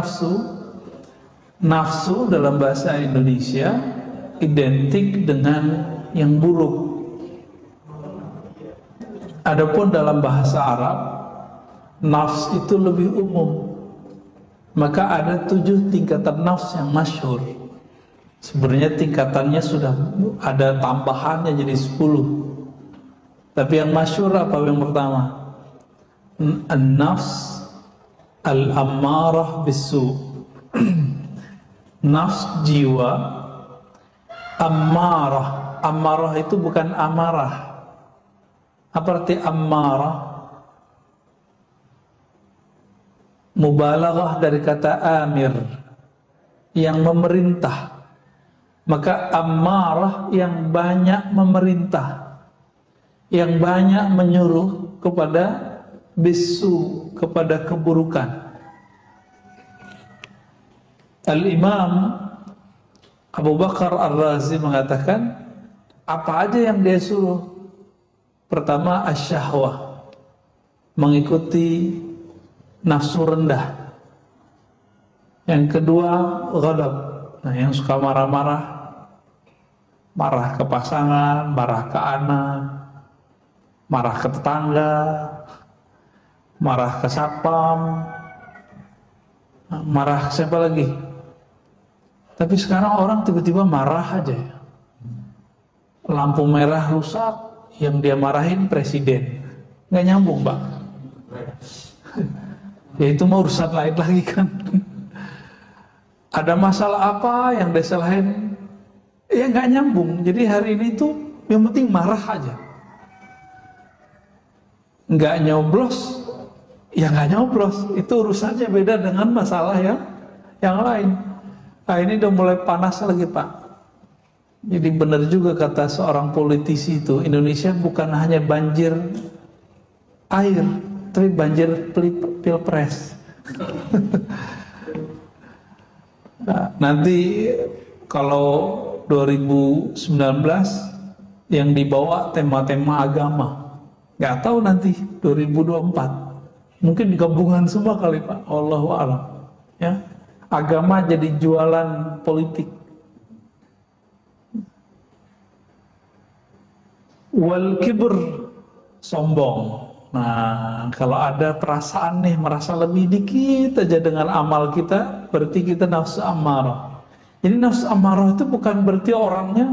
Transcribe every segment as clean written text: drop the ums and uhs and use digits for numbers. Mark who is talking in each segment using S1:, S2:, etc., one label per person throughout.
S1: nafsu. Nafsu dalam bahasa Indonesia identik dengan yang buruk. Adapun dalam bahasa Arab, nafs itu lebih umum. Maka ada 7 tingkatan nafs yang masyhur. Sebenarnya tingkatannya sudah ada tambahannya jadi 10. Tapi yang masyhur apa yang pertama? An-nafs al-ammarah bisu. Nafs jiwa ammarah. Ammarah itu bukan amarah. Apa arti ammarah? Mubalaghah dari kata amir, yang memerintah. Maka ammarah yang banyak memerintah, yang banyak menyuruh kepada bisu, kepada keburukan. Al-Imam Abu Bakar Ar-Razi mengatakan, apa aja yang dia suruh? Pertama, asyahwah, mengikuti nafsu rendah. Yang kedua, ghadab, nah yang suka marah-marah, marah ke pasangan, marah ke anak, marah ke tetangga, marah ke satpam, marah ke siapa lagi? Tapi sekarang orang tiba-tiba marah aja ya. Lampu merah rusak, yang dia marahin presiden. Nggak nyambung, Pak. Ya itu mau urusan lain lagi kan. Ada masalah apa yang dia salahin, ya nggak nyambung. Jadi hari ini tuh yang penting marah aja. Nggak nyoblos, ya nggak nyoblos. Itu urusannya beda dengan masalah yang lain. Nah ini udah mulai panas lagi, Pak. Jadi benar juga kata seorang politisi itu, Indonesia bukan hanya banjir air, tapi banjir pilpres. Nah, nanti kalau 2019 yang dibawa tema-tema agama, nggak tahu nanti 2024 mungkin gabungan semua kali, Pak. Allahu a'lam. Ya, agama jadi jualan politik. Wal kibr, sombong. Nah, kalau ada perasaan nih merasa lebih dikit aja dengan amal kita, berarti kita nafsu ammarah. Jadi nafsu ammarah itu bukan berarti orangnya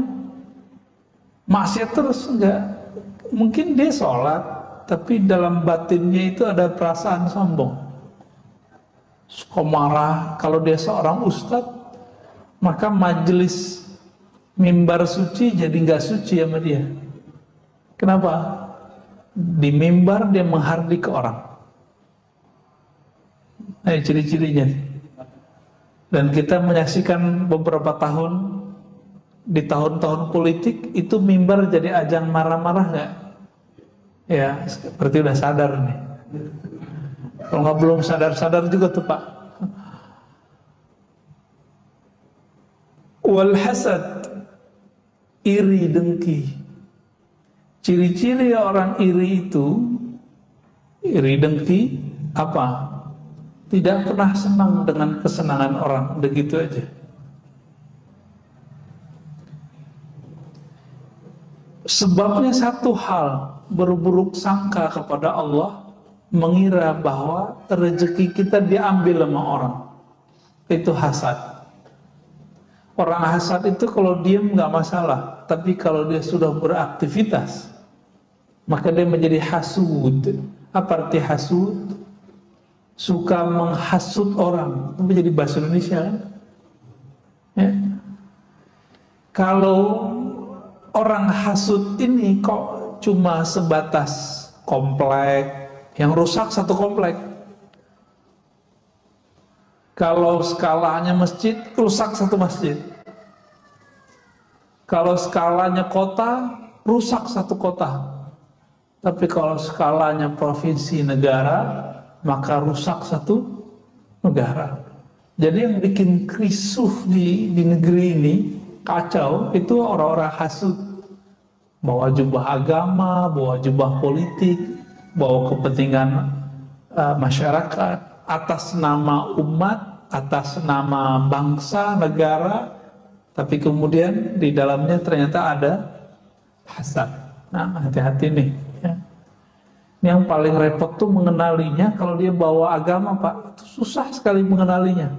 S1: maksiat terus, enggak. Mungkin dia sholat, tapi dalam batinnya itu ada perasaan sombong. Suka marah. Kalau dia seorang ustadz, maka majelis mimbar suci jadi nggak suci sama dia. Kenapa? Di mimbar dia menghardik orang. Nah, ciri-cirinya. Dan kita menyaksikan beberapa tahun, di tahun-tahun politik itu mimbar jadi ajang marah-marah nggak? Ya, berarti udah sadar nih. Kalau nggak belum sadar-sadar juga tuh, Pak. Wal hasad, iri dengki. Ciri-ciri orang iri itu, iri dengki apa? Tidak pernah senang dengan kesenangan orang, begitu aja. Sebabnya satu hal, berburuk sangka kepada Allah, mengira bahwa rezeki kita diambil sama orang. Itu hasad. Orang hasad itu kalau diam nggak masalah, tapi kalau dia sudah beraktivitas, maka dia menjadi hasud. Apa arti hasud? Suka menghasut orang. Itu menjadi bahasa Indonesia kan? Ya. Kalau orang hasud ini kok cuma sebatas komplek, yang rusak satu komplek. Kalau skalanya masjid, rusak satu masjid. Kalau skalanya kota, rusak satu kota. Tapi kalau skalanya provinsi, negara, maka rusak satu negara. Jadi yang bikin krisuh di negeri ini, kacau, itu orang-orang hasud. Bawa jubah agama, bawa jubah politik, bawa kepentingan masyarakat atas nama umat, atas nama bangsa, negara, tapi kemudian di dalamnya ternyata ada hasad. Nah, hati-hati nih ya. Ini yang paling repot tuh mengenalinya. Kalau dia bawa agama, Pak, itu susah sekali mengenalinya.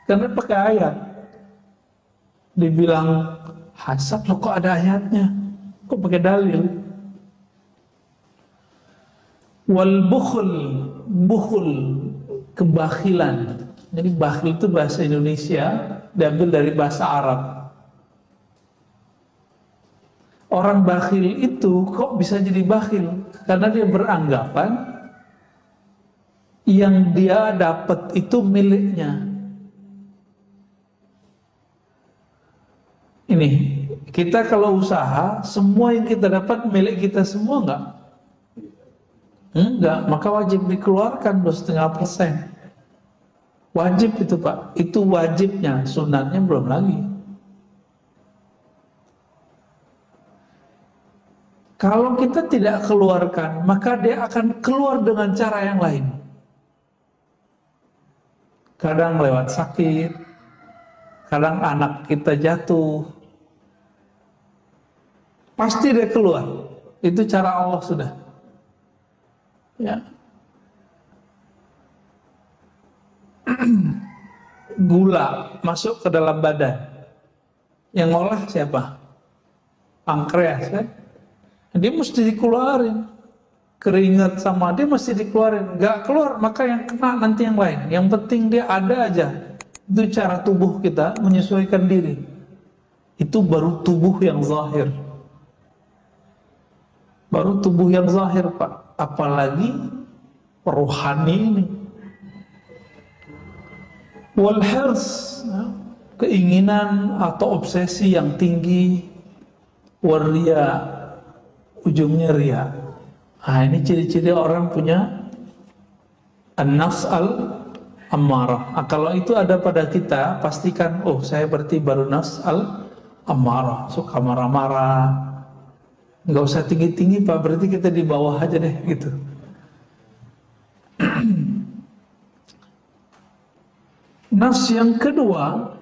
S1: Karena pakai ayat. Dibilang hasad, loh kok ada ayatnya? Kok pakai dalil? Wal bukhul, kebakhilan. Jadi bakhil itu bahasa Indonesia, diambil dari bahasa Arab. Orang bakhil itu kok bisa jadi bakhil? Karena dia beranggapan yang dia dapat itu miliknya. Ini, kita kalau usaha, semua yang kita dapat milik kita semua enggak? Enggak, maka wajib dikeluarkan 2,5%. Wajib itu Pak, itu wajibnya, sunatnya belum lagi. Kalau kita tidak keluarkan, maka dia akan keluar dengan cara yang lain. Kadang lewat sakit, kadang anak kita jatuh, pasti dia keluar. Itu cara Allah sudah. Ya. Gula masuk ke dalam badan. Yang ngolah siapa? Pankreas kan? Dia mesti dikeluarin. Keringat sama dia mesti dikeluarin. Gak keluar, maka yang kena nanti yang lain. Yang penting dia ada aja. Itu cara tubuh kita menyesuaikan diri. Itu baru tubuh yang zahir. Baru tubuh yang zahir Pak. Apalagi rohani ini. Wal hirs, keinginan atau obsesi yang tinggi. Waria, ujungnya ria. Nah, ini ciri-ciri orang punya an-nafs al-ammarah. Nah, kalau itu ada pada kita, pastikan, oh saya berarti baru nafs al-ammarah, suka marah-marah. Nggak usah tinggi-tinggi Pak, berarti kita di bawah aja deh gitu. Nafs yang kedua,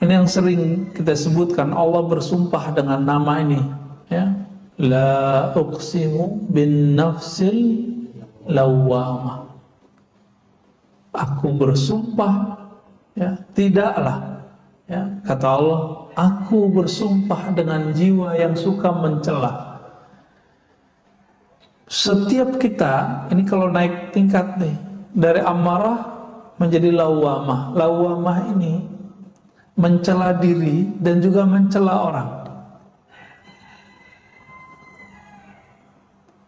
S1: ini yang sering kita sebutkan, Allah bersumpah dengan nama ini, ya. La uqsimu bin nafsil lawwamah. Aku bersumpah, ya, tidaklah, ya, kata Allah, aku bersumpah dengan jiwa yang suka mencela. Setiap kita, ini kalau naik tingkat nih, dari amarah menjadi lawwamah. Lawwamah ini mencela diri dan juga mencela orang.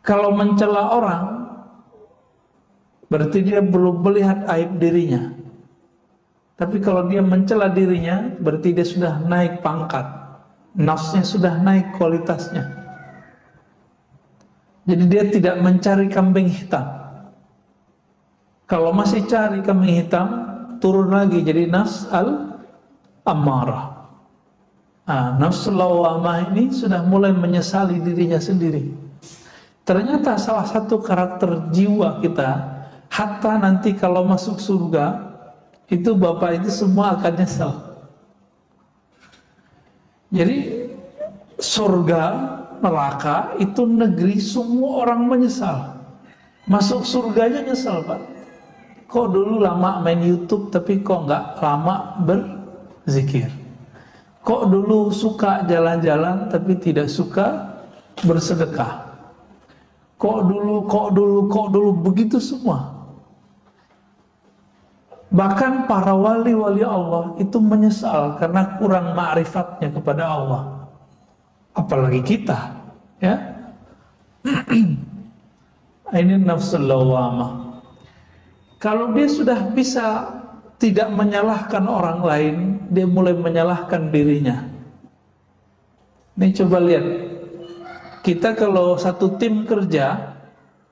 S1: Kalau mencela orang, berarti dia belum melihat aib dirinya. Tapi kalau dia mencela dirinya, berarti dia sudah naik pangkat. Nafsnya sudah naik kualitasnya. Jadi dia tidak mencari kambing hitam. Kalau masih cari kambing hitam, turun lagi jadi nafs al-ammarah. Nah, nafs lawamah ini sudah mulai menyesali dirinya sendiri. Ternyata salah satu karakter jiwa kita, hatta nanti kalau masuk surga, itu Bapak itu semua akan nyesal. Jadi surga, neraka itu negeri semua orang menyesal. Masuk surganya nyesal Pak. Kok dulu lama main YouTube tapi kok nggak lama berzikir? Kok dulu suka jalan-jalan tapi tidak suka bersedekah? Kok dulu begitu semua. Bahkan para wali-wali Allah itu menyesal karena kurang ma'rifatnya kepada Allah. Apalagi kita, ya. Ini nafsul lawamah. Kalau dia sudah bisa tidak menyalahkan orang lain, dia mulai menyalahkan dirinya. Ini coba lihat. Kita kalau satu tim kerja,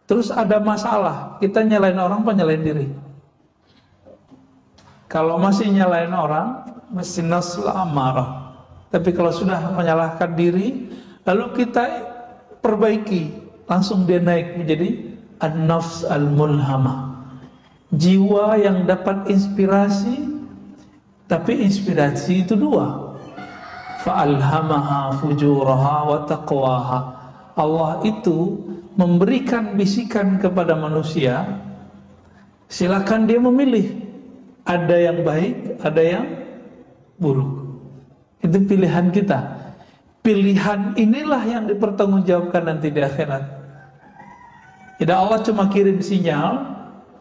S1: terus ada masalah, kita nyalain orang apa nyalain diri? Kalau masih nyalain orang, masih nafsul amarah. Tapi kalau sudah menyalahkan diri, lalu kita perbaiki, langsung dia naik menjadi an-nafs al-mulhamah. Jiwa yang dapat inspirasi, tapi inspirasi itu dua. Fa'alhamaha fujuraha wa taqwaha. Allah itu memberikan bisikan kepada manusia, silakan dia memilih. Ada yang baik, ada yang buruk. Itu pilihan kita. Pilihan inilah yang dipertanggungjawabkan nanti di akhirat. Tidak Allah cuma kirim sinyal,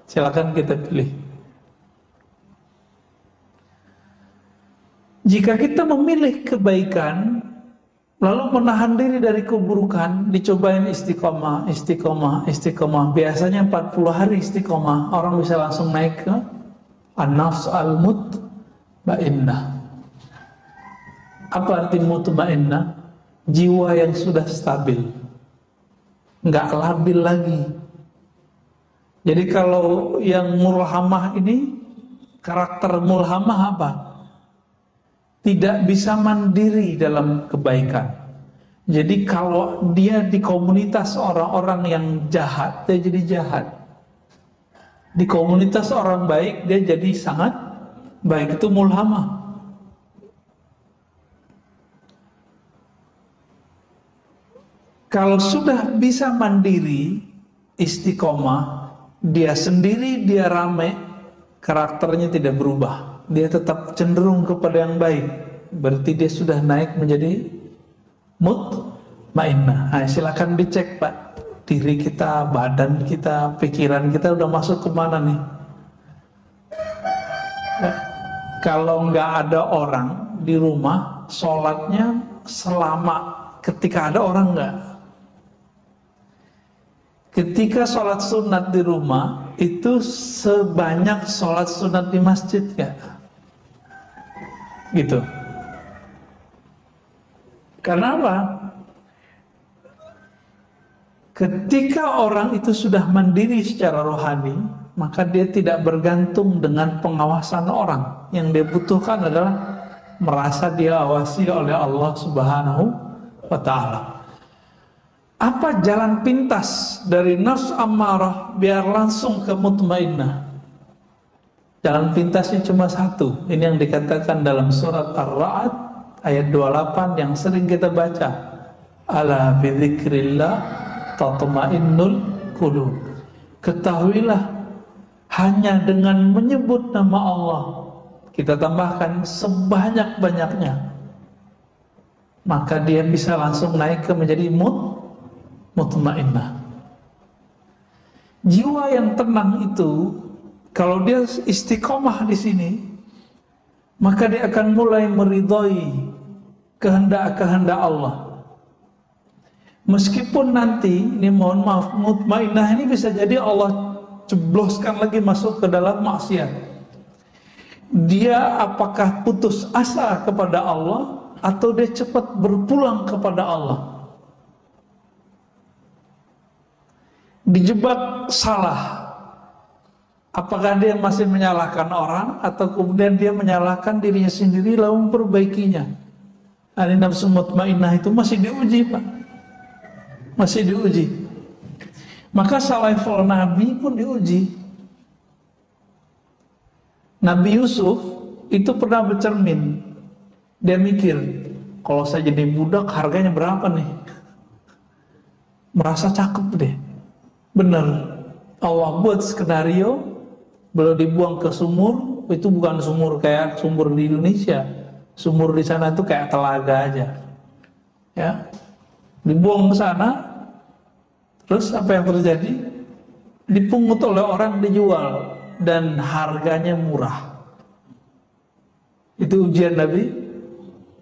S1: silakan kita pilih. Jika kita memilih kebaikan, lalu menahan diri dari keburukan, dicobain istiqomah, istiqomah, istiqomah. Biasanya 40 hari istiqomah, orang bisa langsung naik ke an-nafs al-mutmainnah. Apa arti mutmainnah? Jiwa yang sudah stabil, nggak labil lagi. Jadi kalau yang mulhamah ini, karakter mulhamah apa? Tidak bisa mandiri dalam kebaikan. Jadi kalau dia di komunitas orang-orang yang jahat, dia jadi jahat. Di komunitas orang baik, dia jadi sangat baik. Itu mulhamah. Kalau sudah bisa mandiri, istiqomah, dia sendiri, dia rame, karakternya tidak berubah. Dia tetap cenderung kepada yang baik. Berarti dia sudah naik menjadi mutmainnah. Nah, silakan dicek, Pak. Diri kita, badan kita, pikiran kita udah masuk kemana nih? Kalau nggak ada orang di rumah, sholatnya selama ketika ada orang nggak? Ketika sholat sunat di rumah itu sebanyak sholat sunat di masjid ya, gitu. Karena apa? Ketika orang itu sudah mandiri secara rohani, maka dia tidak bergantung dengan pengawasan orang. Yang dia butuhkan adalah merasa diawasi oleh Allah Subhanahu wa Ta'ala. Apa jalan pintas dari nafs ammarah biar langsung ke mutmainnah? Jalan pintasnya cuma satu. Ini yang dikatakan dalam surat Ar-Ra'd ayat 28 yang sering kita baca. Ala bidzikrillah tatma'innul qulub. Ketahuilah, hanya dengan menyebut nama Allah, kita tambahkan sebanyak-banyaknya, maka dia bisa langsung naik ke menjadi mutmainnah. Jiwa yang tenang itu, kalau dia istiqomah di sini, maka dia akan mulai meridhoi kehendak-kehendak Allah. Meskipun nanti, ini mohon maaf, mutmainnah ini bisa jadi Allah cebloskan lagi masuk ke dalam maksiat. Dia apakah putus asa kepada Allah atau dia cepat berpulang kepada Allah? Dijebak salah, apakah dia masih menyalahkan orang atau kemudian dia menyalahkan dirinya sendiri lalu memperbaikinya? Ini nafsu mutmainnah itu masih diuji, Pak, masih diuji. Maka salaful Nabi pun diuji. Nabi Yusuf itu pernah bercermin, dia mikir, kalau saya jadi budak harganya berapa nih? Merasa cakep deh. Benar, Allah buat skenario, belum dibuang ke sumur. Itu bukan sumur kayak sumur di Indonesia. Sumur di sana itu kayak telaga aja, ya. Dibuang ke sana, terus apa yang terjadi? Dipungut oleh orang, dijual, dan harganya murah. Itu ujian Nabi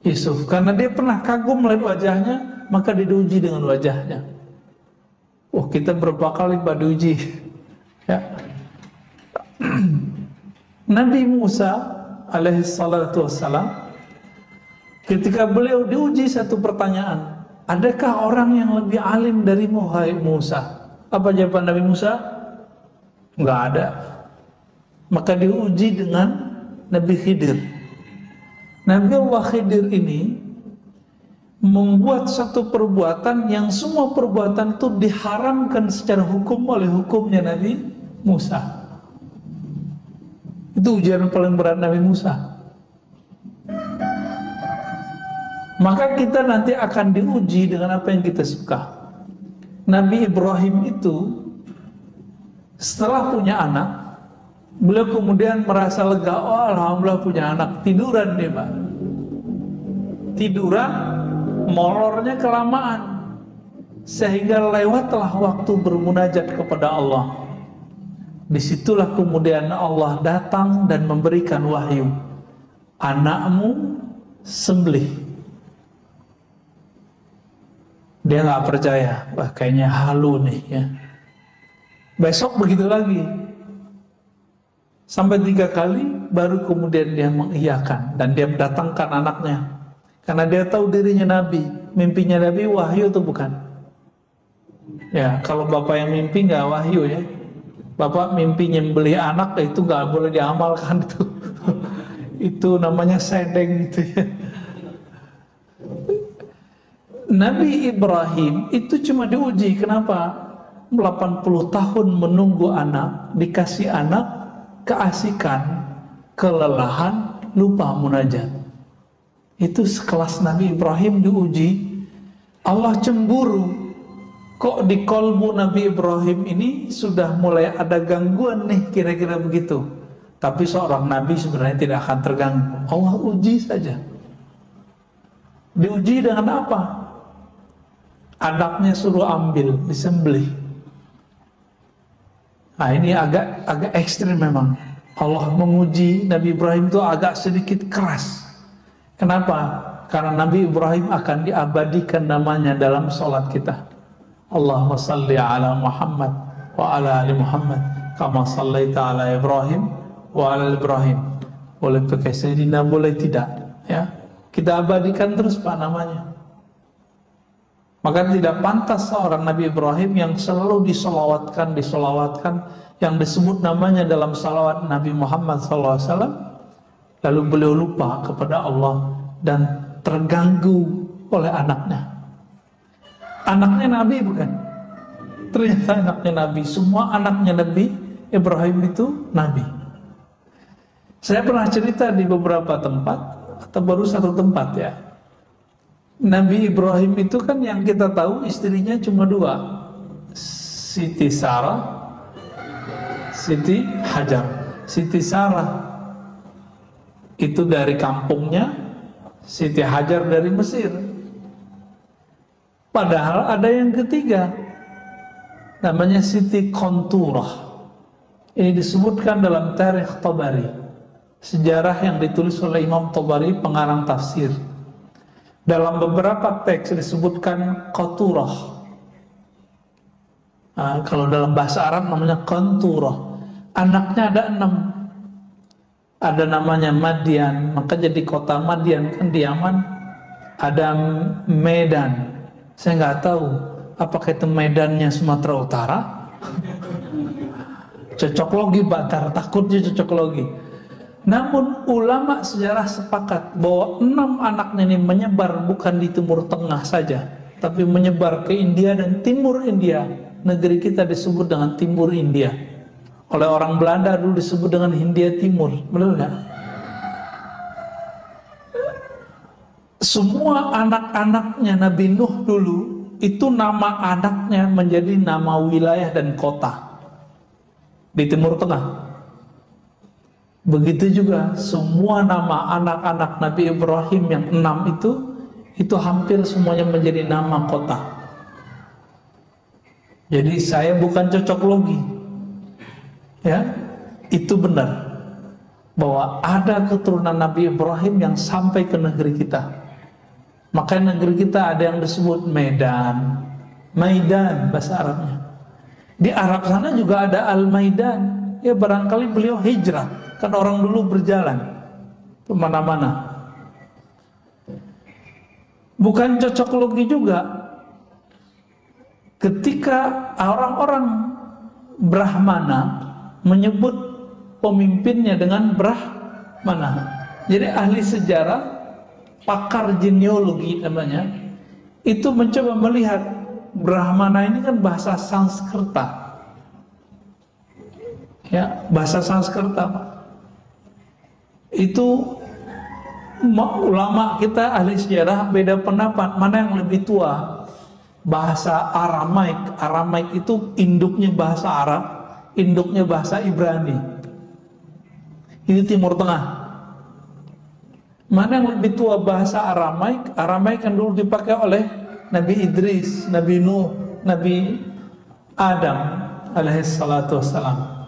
S1: Yusuf. Karena dia pernah kagum melihat wajahnya, maka diuji dengan wajahnya. Oh, kita berapa kali Pak diuji, ya. Nabi Musa alaihi salatu wassalam, ketika beliau diuji satu pertanyaan, adakah orang yang lebih alim darimu, hai Musa? Apa jawaban Nabi Musa? Enggak ada. Maka diuji dengan Nabi Khidir. Nabi Allah Khidir ini membuat satu perbuatan yang semua perbuatan itu diharamkan secara hukum oleh hukumnya Nabi Musa. Itu ujian paling berat Nabi Musa. Maka kita nanti akan diuji dengan apa yang kita suka. Nabi Ibrahim itu setelah punya anak, beliau kemudian merasa lega, oh alhamdulillah punya anak. Tiduran dia, Pak. Tiduran, molornya kelamaan, sehingga lewatlah waktu bermunajat kepada Allah. Disitulah kemudian Allah datang dan memberikan wahyu, anakmu sembelih. Dia nggak percaya, wah kayaknya halu nih ya. Besok begitu lagi, sampai 3 kali, baru kemudian dia mengiyakan dan dia mendatangkan anaknya, karena dia tahu dirinya Nabi. Mimpinya Nabi wahyu atau bukan? Ya, kalau bapak yang mimpi nggak wahyu ya. Bapak mimpi nyembelih anak, itu nggak boleh diamalkan itu. Itu namanya sedeng gitu ya. Nabi Ibrahim itu cuma diuji. Kenapa? 80 tahun menunggu anak, dikasih anak, keasikan, kelelahan, lupa munajat. Itu sekelas Nabi Ibrahim diuji. Allah cemburu. Kok di kolbu Nabi Ibrahim ini sudah mulai ada gangguan nih, kira-kira begitu. Tapi seorang Nabi sebenarnya tidak akan terganggu. Allah uji saja. Diuji dengan apa? Anaknya suruh ambil, disembelih. Nah ini agak ekstrim memang. Allah menguji Nabi Ibrahim itu agak sedikit keras. Kenapa? Karena Nabi Ibrahim akan diabadikan namanya dalam sholat kita. Allahumma salli ala Muhammad wa ala ali Muhammad kama sallaita ala Ibrahim wa ala Ibrahim. Boleh pakai Sayyidina, boleh tidak ya. Kita abadikan terus Pak namanya. Maka tidak pantas seorang Nabi Ibrahim yang selalu disolawatkan, yang disebut namanya dalam salawat Nabi Muhammad SAW, lalu beliau lupa kepada Allah dan terganggu oleh anaknya. Anaknya Nabi bukan? Ternyata anaknya Nabi. Semua anaknya Nabi Ibrahim itu Nabi. Saya pernah cerita di beberapa tempat, atau baru satu tempat ya. Nabi Ibrahim itu kan yang kita tahu istrinya cuma 2, Siti Sarah, Siti Hajar. Siti Sarah itu dari kampungnya, Siti Hajar dari Mesir. Padahal ada yang ketiga, namanya Siti Konturah. Ini disebutkan dalam Tarikh Tabari, sejarah yang ditulis oleh Imam Tabari, pengarang tafsir. Dalam beberapa teks disebutkan Qaturah. Nah, kalau dalam bahasa Arab namanya Qanturah. Anaknya ada 6. Ada namanya Madian, maka jadi kota Madian kan di Yaman. Ada Medan. Saya nggak tahu apakah itu Medannya Sumatera Utara. Cocok logi Batar, takutnya cocok logi. Namun ulama sejarah sepakat bahwa 6 anaknya ini menyebar bukan di Timur Tengah saja, tapi menyebar ke India dan Timur India. Negeri kita disebut dengan Timur India. Oleh orang Belanda dulu disebut dengan Hindia Timur, benar nggak? Semua anak-anaknya Nabi Nuh dulu itu nama anaknya menjadi nama wilayah dan kota di Timur Tengah. Begitu juga semua nama anak-anak Nabi Ibrahim yang 6 itu hampir semuanya menjadi nama kota. Jadi saya bukan cocok logi, ya, itu benar bahwa ada keturunan Nabi Ibrahim yang sampai ke negeri kita. Makanya negeri kita ada yang disebut Medan, Maidan bahasa Arabnya. Di Arab sana juga ada Al-Maidan. Ya barangkali beliau hijrah. Kan orang dulu berjalan kemana-mana. Bukan cocok logi juga. Ketika orang-orang Brahmana menyebut pemimpinnya dengan Brahmana. Jadi ahli sejarah, pakar genealogi namanya, itu mencoba melihat Brahmana ini kan bahasa Sanskerta. Ya, bahasa Sanskerta, Pak. Itu ulama kita ahli sejarah beda pendapat mana yang lebih tua. Bahasa Aramaik itu induknya bahasa Arab, induknya bahasa Ibrani. Ini Timur Tengah. Mana yang lebih tua bahasa Aramaik? Aramaik yang dulu dipakai oleh Nabi Idris, Nabi Nuh, Nabi Adam alaihissalatu wassalam.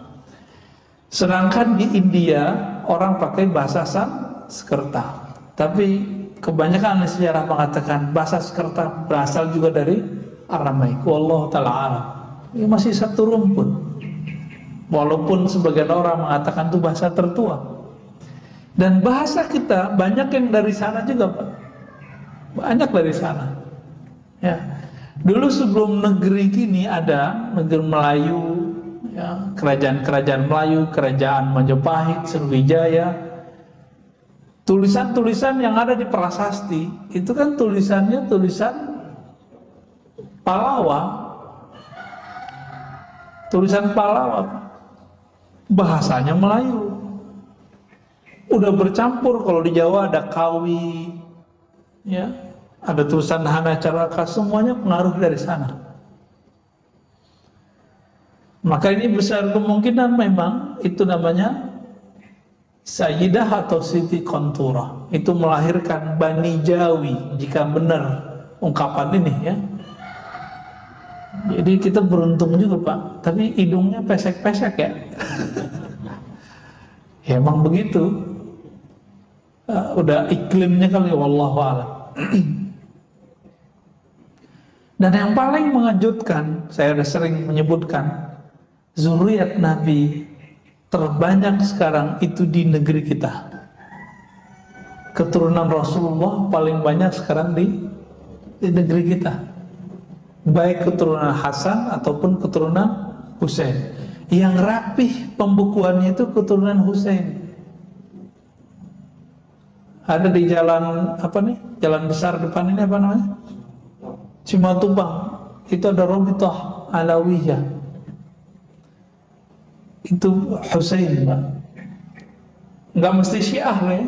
S1: Sedangkan di India orang pakai bahasa Sanskerta. Tapi kebanyakan sejarah mengatakan bahasa Sanskerta berasal juga dari Aramaik. Wallahu ta'ala alam. Ini masih satu rumpun. Walaupun sebagian orang mengatakan itu bahasa tertua. Dan bahasa kita banyak yang dari sana juga, Pak. Banyak dari sana. Ya. Dulu sebelum negeri gini ada negeri Melayu, ya, kerajaan-kerajaan Melayu, kerajaan Majapahit, Sriwijaya. Tulisan-tulisan yang ada di prasasti itu kan tulisannya tulisan Palawa, tulisan Palawa, bahasanya Melayu. Udah bercampur, kalau di Jawa ada Kawi, ya, ada tulisan Hana Caraka, semuanya pengaruh dari sana. Maka ini besar kemungkinan memang itu namanya Sayyidah atau Siti Konturah. Itu melahirkan Bani Jawi, jika benar ungkapan ini, ya. Jadi kita beruntung juga, Pak. Tapi hidungnya pesek-pesek, ya. Ya emang begitu. Udah iklimnya kali, wallahu a'lam. Dan yang paling mengejutkan, saya sudah sering menyebutkan, zuriat Nabi terbanyak sekarang itu di negeri kita. Keturunan Rasulullah paling banyak sekarang di negeri kita. Baik keturunan Hasan ataupun keturunan Husain. Yang rapih pembukuannya itu keturunan Husain. Ada di jalan apa nih? Jalan besar depan ini apa namanya? Cimatubang. Itu ada Rabithah Alawiyah. Itu Husain, Pak. Nggak mesti Syiah, ya.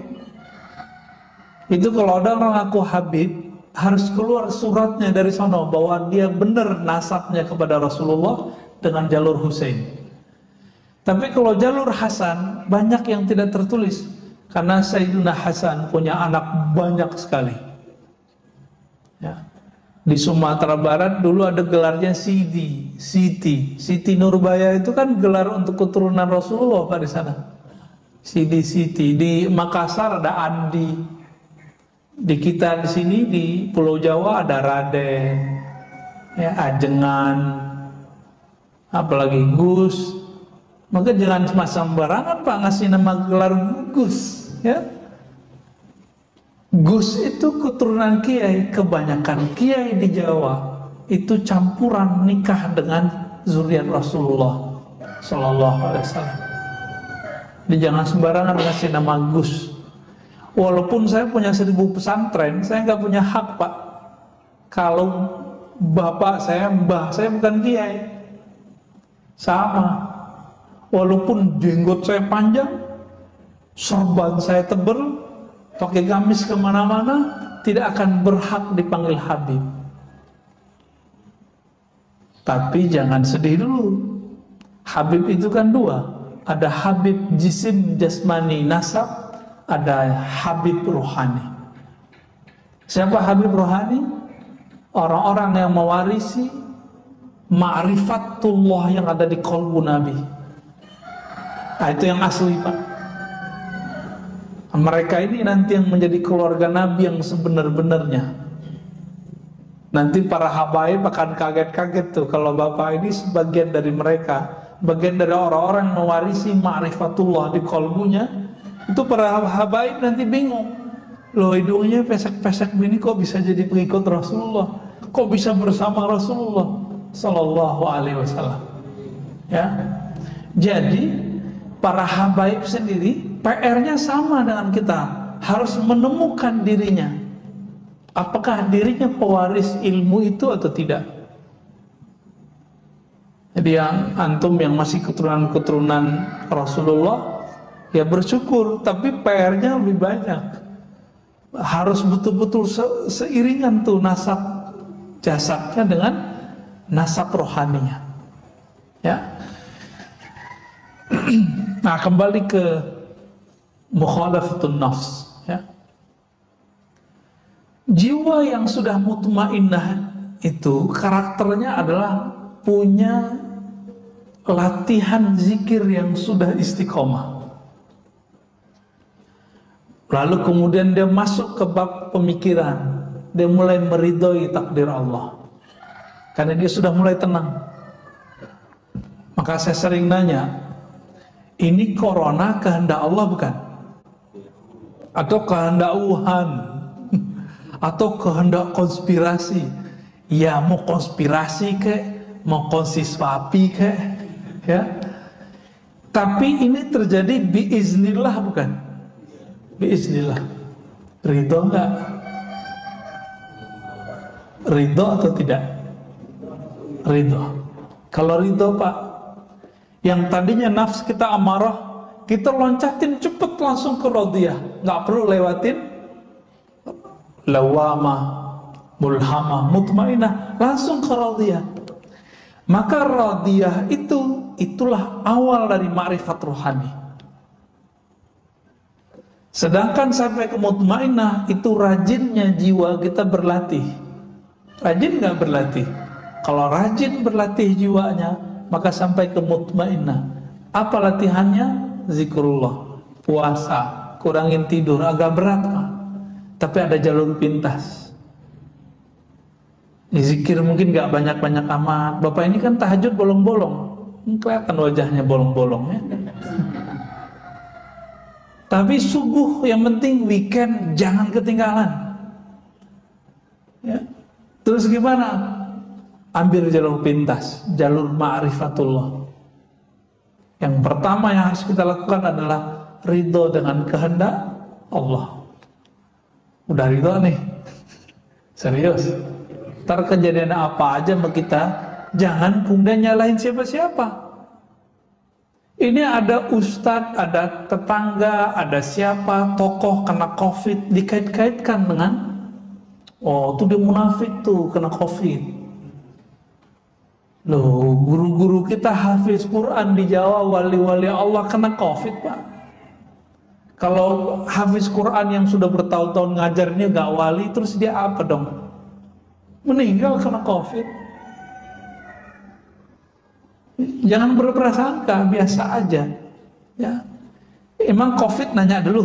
S1: Itu kalau ada orang ngaku Habib, harus keluar suratnya dari sana bahwa dia benar nasabnya kepada Rasulullah dengan jalur Husain. Tapi kalau jalur Hasan banyak yang tidak tertulis, karena Sayyidina Hasan punya anak banyak sekali. Ya. Di Sumatera Barat dulu ada gelarnya Siti Nurbaya, itu kan gelar untuk keturunan Rasulullah, Pak, di sana. Siti. Di Makassar ada Andi. Di kita di sini di Pulau Jawa ada Raden, ya, Ajengan, apalagi Gus. Maka jangan cuma sembarangan, Pak, ngasih nama gelar Gus, ya. Gus itu keturunan kiai. Kebanyakan kiai di Jawa itu campuran nikah dengan zuriat Rasulullah Sallallahu Alaihi Wasallam. Jadi jangan sembarangan ngasih nama Gus. Walaupun saya punya 1000 pesantren, saya nggak punya hak, Pak. Kalau bapak saya, mbah saya bukan kiai. Sama. Walaupun jenggot saya panjang, sorban saya tebal, pakai gamis kemana-mana, tidak akan berhak dipanggil Habib. Tapi jangan sedih dulu. Habib itu kan dua. Ada Habib jisim jasmani nasab, ada Habib rohani. Siapa Habib rohani? Orang-orang yang mewarisi ma'rifatullah yang ada di qalbu Nabi. Nah, itu yang asli, Pak. Mereka ini nanti yang menjadi keluarga Nabi yang sebenar-benarnya. Nanti para habaib akan kaget-kaget tuh kalau Bapak ini sebagian dari mereka, bagian dari orang-orang yang mewarisi ma'rifatullah di qalbunya. Itu para habaib nanti bingung. Loh, hidungnya pesek-pesek begini kok bisa jadi pengikut Rasulullah? Kok bisa bersama Rasulullah Sallallahu Alaihi Wasallam? Ya. Jadi para habaib sendiri PR-nya sama dengan kita, harus menemukan dirinya. Apakah dirinya pewaris ilmu itu atau tidak? Jadi yang antum yang masih keturunan-keturunan Rasulullah, ya bersyukur, tapi PR-nya lebih banyak. Harus betul-betul seiringan tuh nasab jasadnya dengan nasab rohaninya. Ya. Nah, kembali ke mukhalafatun nafs, ya. Jiwa yang sudah mutmainnah itu karakternya adalah punya latihan zikir yang sudah istiqomah. Lalu kemudian dia masuk ke bab pemikiran. Dia mulai meridhoi takdir Allah, karena dia sudah mulai tenang. Maka saya sering nanya, ini corona kehendak Allah bukan? Atau kehendak Wuhan? Atau kehendak konspirasi? Ya, mau konspirasi ke, mau konsispapi ke, ya. Tapi ini terjadi biiznillah bukan? Biiznillah. Ridho enggak? Ridho atau tidak? Ridho. Kalau ridho Pak, yang tadinya nafs kita amarah, kita loncatin cepet langsung ke radiyah, nggak perlu lewatin lawamah, mulhamah, mutmainah, langsung ke radiyah. Maka radiyah itulah awal dari ma'rifat rohani. Sedangkan sampai ke mutmainah itu rajinnya jiwa kita berlatih. Rajin nggak berlatih? Kalau rajin berlatih jiwanya, maka sampai ke mutmainah. Apa latihannya? Zikrullah, puasa, kurangin tidur, agak berat Pak. Tapi ada jalur pintas. Zikir mungkin gak banyak-banyak amat. Bapak ini kan tahajud bolong-bolong, kelihatan wajahnya bolong-bolong ya. Tapi subuh yang penting, weekend jangan ketinggalan ya. Terus gimana? Ambil jalur pintas, jalur ma'rifatullah. Yang pertama yang harus kita lakukan adalah ridho dengan kehendak Allah. Udah ridho nih, serius. Ntar kejadian apa aja sama kita, jangan kemudian nyalahin siapa-siapa. Ini ada ustadz, ada tetangga, ada siapa, tokoh kena COVID, dikait-kaitkan dengan, oh tuh dia munafik tuh kena COVID. Loh, guru-guru kita hafiz Quran di Jawa, wali-wali Allah kena COVID Pak. Kalau hafiz Quran yang sudah bertahun-tahun ngajarnya gak wali, terus dia apa dong? Meninggal kena COVID. Jangan berprasangka, biasa aja ya. Emang COVID nanya dulu,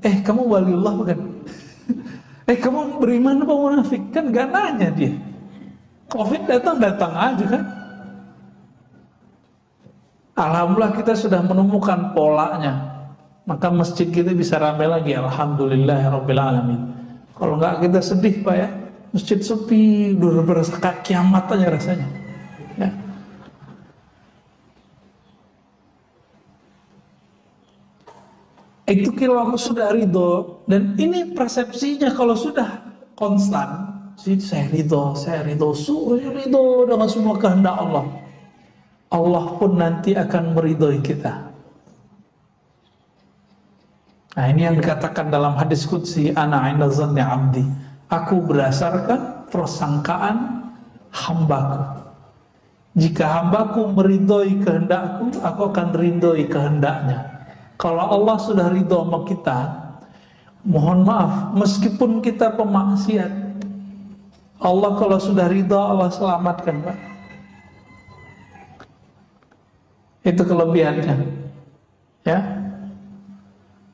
S1: kamu waliullah bukan? Kamu beriman apa munafik? Kan gak nanya dia. COVID datang aja kan. Alhamdulillah kita sudah menemukan polanya. Maka masjid kita bisa ramai lagi. Alhamdulillahirabbil alamin. Kalau enggak kita sedih Pak ya. Masjid sepi, udah berasa kiamat aja rasanya. Ya. Itu kalau sudah ridho, dan ini persepsinya kalau sudah konstan. Saya ridho, ridho dengan semua kehendak Allah. Allah pun nanti akan meridhoi kita. Nah ini yang dikatakan dalam hadis qudsi, ana 'inda dhanni 'abdi. Aku berdasarkan persangkaan hambaku. Jika hambaku meridhoi kehendakku, aku akan ridhoi kehendaknya. Kalau Allah sudah ridho sama kita, mohon maaf, meskipun kita pemaksiat, Allah kalau sudah ridha, Allah selamatkan Pak. Itu kelebihannya ya.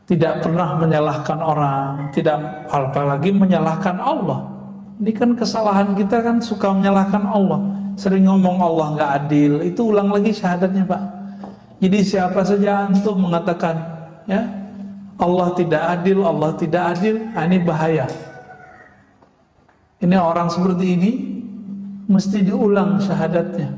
S1: Tidak pernah menyalahkan orang, tidak apalagi menyalahkan Allah. Ini kan kesalahan kita kan, suka menyalahkan Allah. Sering ngomong Allah nggak adil, itu ulang lagi syahadatnya Pak. Jadi siapa saja antum mengatakan ya Allah tidak adil, Allah tidak adil, ini bahaya. Ini orang seperti ini mesti diulang syahadatnya,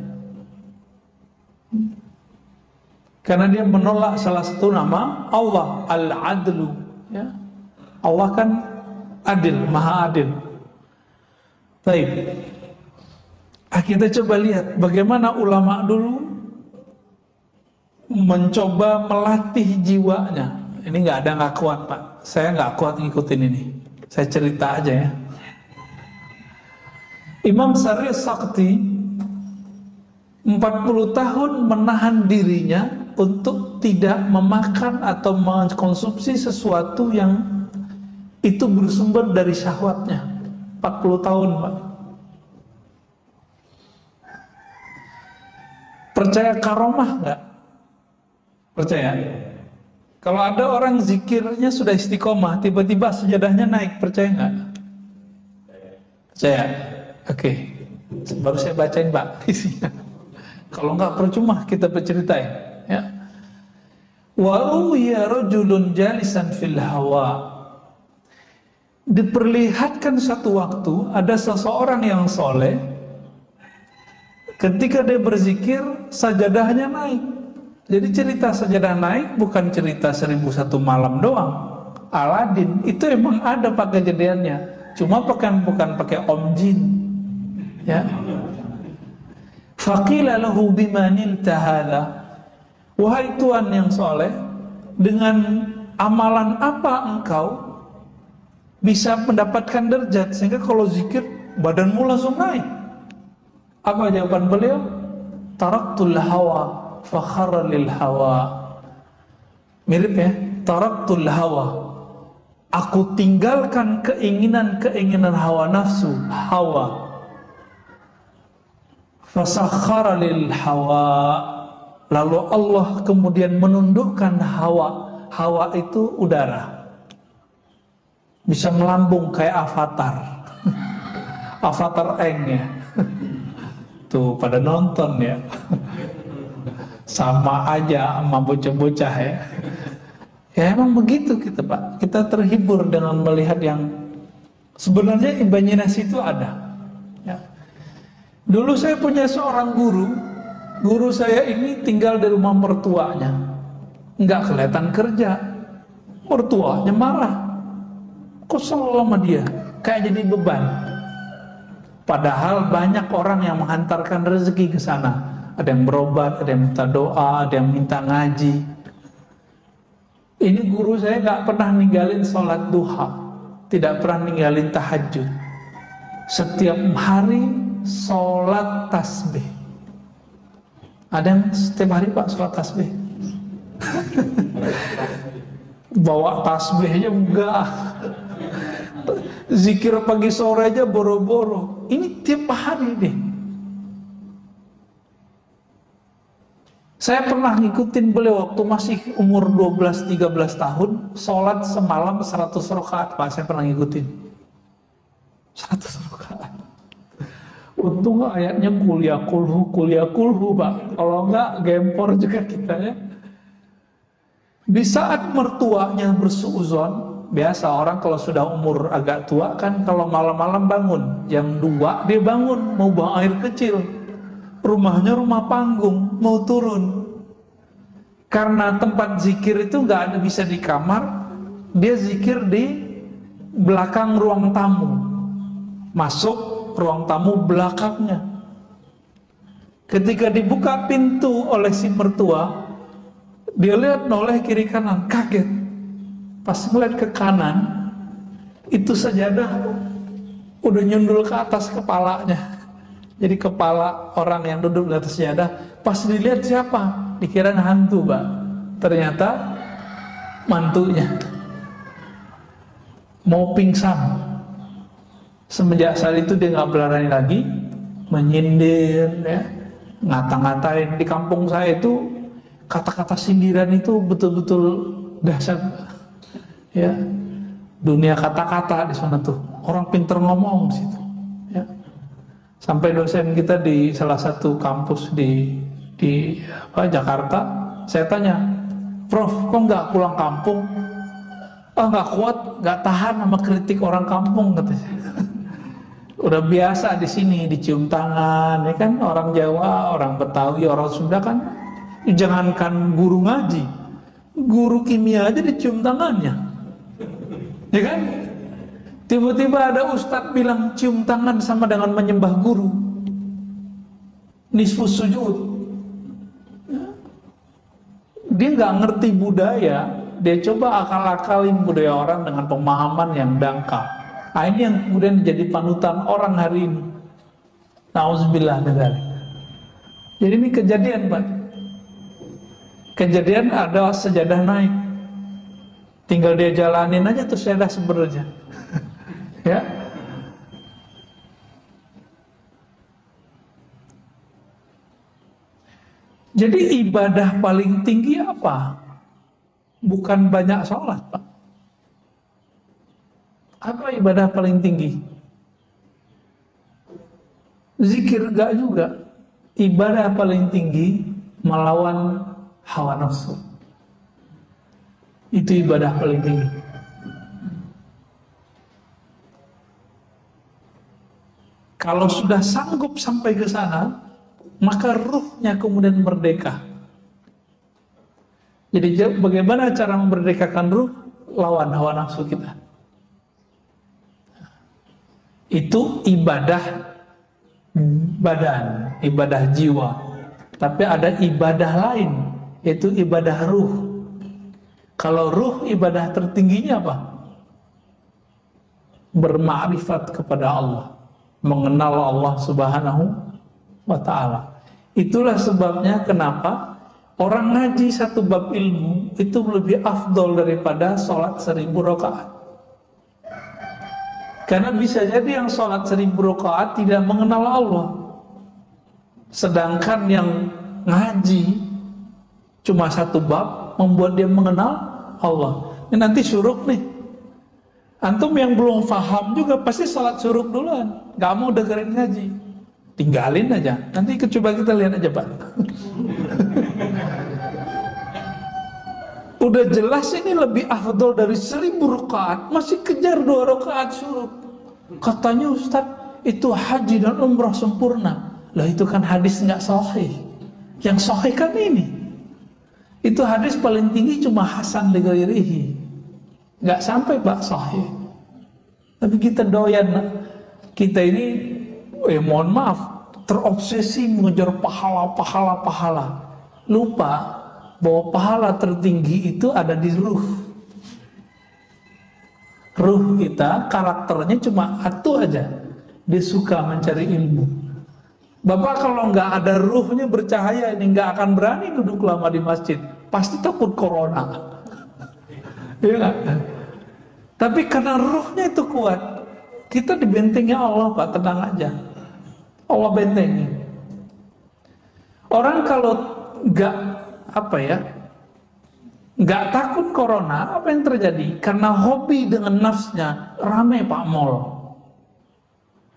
S1: karena dia menolak salah satu nama Allah, Al-Adlu ya. Allah kan adil, maha adil. Baik, kita coba lihat bagaimana ulama dulu mencoba melatih jiwanya. Ini nggak kuat Pak, saya nggak kuat ngikutin ini. Saya cerita aja ya. Imam Sari Sakti 40 tahun menahan dirinya untuk tidak memakan atau mengkonsumsi sesuatu yang itu bersumber dari syahwatnya. 40 tahun Pak. Percaya karomah nggak? Percaya? Kalau ada orang zikirnya sudah istiqomah, tiba-tiba sejadahnya naik, percaya nggak? Percaya? Oke. Baru saya bacain Pak isinya. Kalau nggak percuma kita berceritain. Ya. Wa ruwiya rajulun jalisan fil hawa. Diperlihatkan satu waktu ada seseorang yang soleh. Ketika dia berzikir, sajadahnya naik. Jadi cerita sajadah naik bukan cerita 1001 malam doang. Aladin itu emang ada Pak kejadiannya. Cuma bukan pakai om jin. Ya. Faqila lahu bima nilta hadza. Wahai Tuhan yang soleh, dengan amalan apa engkau bisa mendapatkan derajat sehingga kalau zikir badanmu langsung naik? Apa jawaban beliau? Taraktul hawa fakharra lil hawa. Mirip ya, taraktul hawa. Aku tinggalkan keinginan hawa nafsu, hawa. Fasakhara lil hawa. Lalu Allah kemudian menundukkan hawa. Hawa itu udara. Bisa melambung kayak avatar. Avatar Eng ya. Tuh pada nonton ya. Sama aja sama bocah-bocah ya. Ya emang begitu kita Pak. Kita terhibur dengan melihat yang sebenarnya imajinasi itu ada. Ya. Dulu saya punya seorang guru. Guru saya ini tinggal di rumah mertuanya. Nggak kelihatan kerja. Mertuanya marah. Kesel sama dia. Kayak jadi beban. Padahal banyak orang yang menghantarkan rezeki ke sana. Ada yang berobat, ada yang minta doa, ada yang minta ngaji. Ini guru saya nggak pernah ninggalin sholat duha, tidak pernah ninggalin tahajud. Setiap hari sholat tasbih. Ada yang setiap hari Pak sholat tasbih? Bawa tasbih aja enggak. Zikir pagi sore aja boro-boro. Ini tiap hari deh. Saya pernah ngikutin beliau waktu masih umur 12-13 tahun, sholat semalam 100 rakaat Pak, saya pernah ngikutin 100 rakaat. Untung ayatnya kuliah kulhu Pak, kalau enggak gempor juga kita ya. Di saat mertuanya bersuuzon, biasa orang kalau sudah umur agak tua kan kalau malam-malam bangun, jam 2 dia bangun mau buang air kecil. Rumahnya rumah panggung, mau turun. Karena tempat zikir itu nggak ada bisa di kamar, dia zikir di belakang ruang tamu. Masuk ruang tamu belakangnya. Ketika dibuka pintu oleh si mertua, dia lihat noleh kiri kanan, kaget. Pas ngeliat ke kanan, itu sajadah udah nyundul ke atas kepalanya. Jadi kepala orang yang duduk di atas sajadah, pas dilihat siapa? Dikira hantu Pak. Ternyata mantunya. Mau pingsan. Semenjak saat itu dia nggak berani lagi menyindir, ya, ngata-ngatain. Di kampung saya itu kata-kata sindiran itu betul-betul dahsyat. Ya, dunia kata-kata di sana tuh. Orang pinter ngomong di situ. Ya. Sampai dosen kita di salah satu kampus di Jakarta, saya tanya, Prof, kok nggak pulang kampung? Oh nggak kuat, nggak tahan sama kritik orang kampung katanya. Udah biasa di sini dicium tangan, ya kan orang Jawa, orang Betawi, orang Sunda kan, jangankan guru ngaji, guru kimia aja dicium tangannya, ya kan? Tiba-tiba ada ustadz bilang cium tangan sama dengan menyembah guru. Nisfus sujud. dia nggak ngerti budaya, dia coba akal-akalin budaya orang dengan pemahaman yang dangkal. Nah, ini yang kemudian jadi panutan orang hari ini. Nauzubillah min dzalik. Jadi ini kejadian, Pak. Kejadian ada sejadah naik. Tinggal dia jalanin aja tuh sejadah sebenarnya. Ya. Jadi ibadah paling tinggi apa? Bukan banyak sholat, Pak. Apa ibadah paling tinggi? Zikir enggak juga. Ibadah paling tinggi melawan hawa nafsu. Itu ibadah paling tinggi. Kalau sudah sanggup sampai ke sana, maka ruhnya kemudian merdeka. Jadi bagaimana cara memerdekakan ruh? Lawan hawa nafsu kita. Itu ibadah badan, ibadah jiwa. Tapi ada ibadah lain, yaitu ibadah ruh. Kalau ruh, ibadah tertingginya apa? Bermakrifat kepada Allah, mengenal Allah Subhanahu wa ta'ala. Itulah sebabnya kenapa orang ngaji satu bab ilmu itu lebih afdol daripada sholat 1000 rakaat. Karena bisa jadi yang sholat 1000 rakaat tidak mengenal Allah, sedangkan yang ngaji cuma satu bab membuat dia mengenal Allah. Ini nanti syuruk nih. Antum yang belum paham juga pasti sholat syuruk duluan, gak mau dengerin ngaji, tinggalin aja. Nanti coba kita lihat aja, Pak. Udah jelas ini lebih afdol dari 1000 rakaat, masih kejar 2 rakaat syuruk. Katanya Ustaz, itu haji dan umrah sempurna. Lah itu kan hadis nggak sahih. Yang sahih kan ini. Itu hadis paling tinggi cuma hasan li ghairihi. Nggak sampai Pak sahih. Tapi kita doyan, kita ini mohon maaf, terobsesi mengejar pahala. Lupa bahwa pahala tertinggi itu ada di ruh. Ruh kita karakternya cuma satu aja, dia suka mencari ilmu. Bapak kalau nggak ada ruhnya bercahaya ini nggak akan berani duduk lama di masjid, pasti takut corona. Ya gak? Tapi karena ruhnya itu kuat, kita dibentengi Allah, Pak, tenang aja. Allah bentengi. Orang kalau nggak nggak takut corona, apa yang terjadi? Karena hobi dengan nafsnya, ramai Pak mall.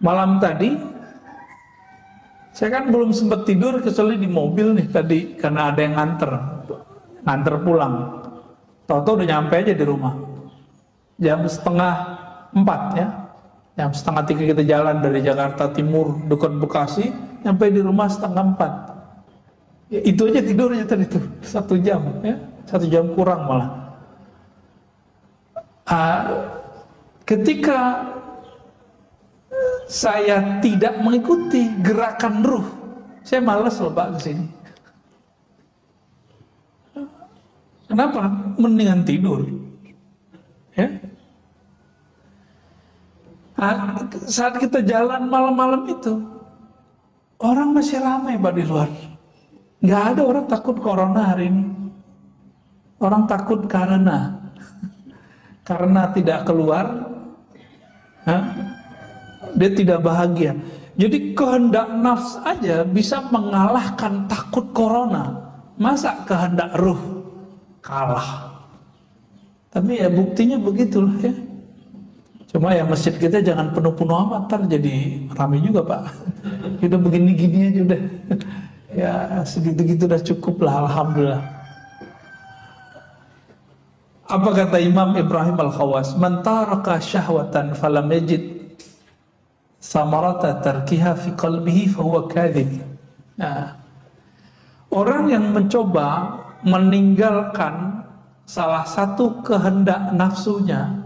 S1: Malam tadi saya kan belum sempat tidur kecuali di mobil nih tadi, karena ada yang nganter pulang. Tahu-tahu udah nyampe aja di rumah jam 3:30 ya. Jam 3:30 kita jalan dari Jakarta Timur dekat Bekasi, nyampe di rumah 3:30. Ya, itu aja tidurnya tadi tuh 1 jam ya, 1 jam kurang malah. Ketika saya tidak mengikuti gerakan ruh, saya malas loh Pak kesini. Kenapa? Mendingan tidur. Ya. Saat kita jalan malam-malam itu, orang masih ramai Pak di luar. Nggak ada orang takut corona hari ini. Orang takut karena tidak keluar, dia tidak bahagia. Jadi kehendak nafs aja bisa mengalahkan takut corona. Masa kehendak ruh kalah? Tapi ya buktinya begitulah ya. Cuma ya masjid kita jangan penuh-penuh amat, ntar jadi ramai juga Pak. Udah begini-gini aja udah. Ya segitu-gitu udah cukup lah, alhamdulillah. Apa kata Imam Ibrahim Al-Khawas? Man taraka syahwatan falam yajid samarata tarkiha fi qalbihi fahuwa kadhib. Nah, orang yang mencoba meninggalkan salah satu kehendak nafsunya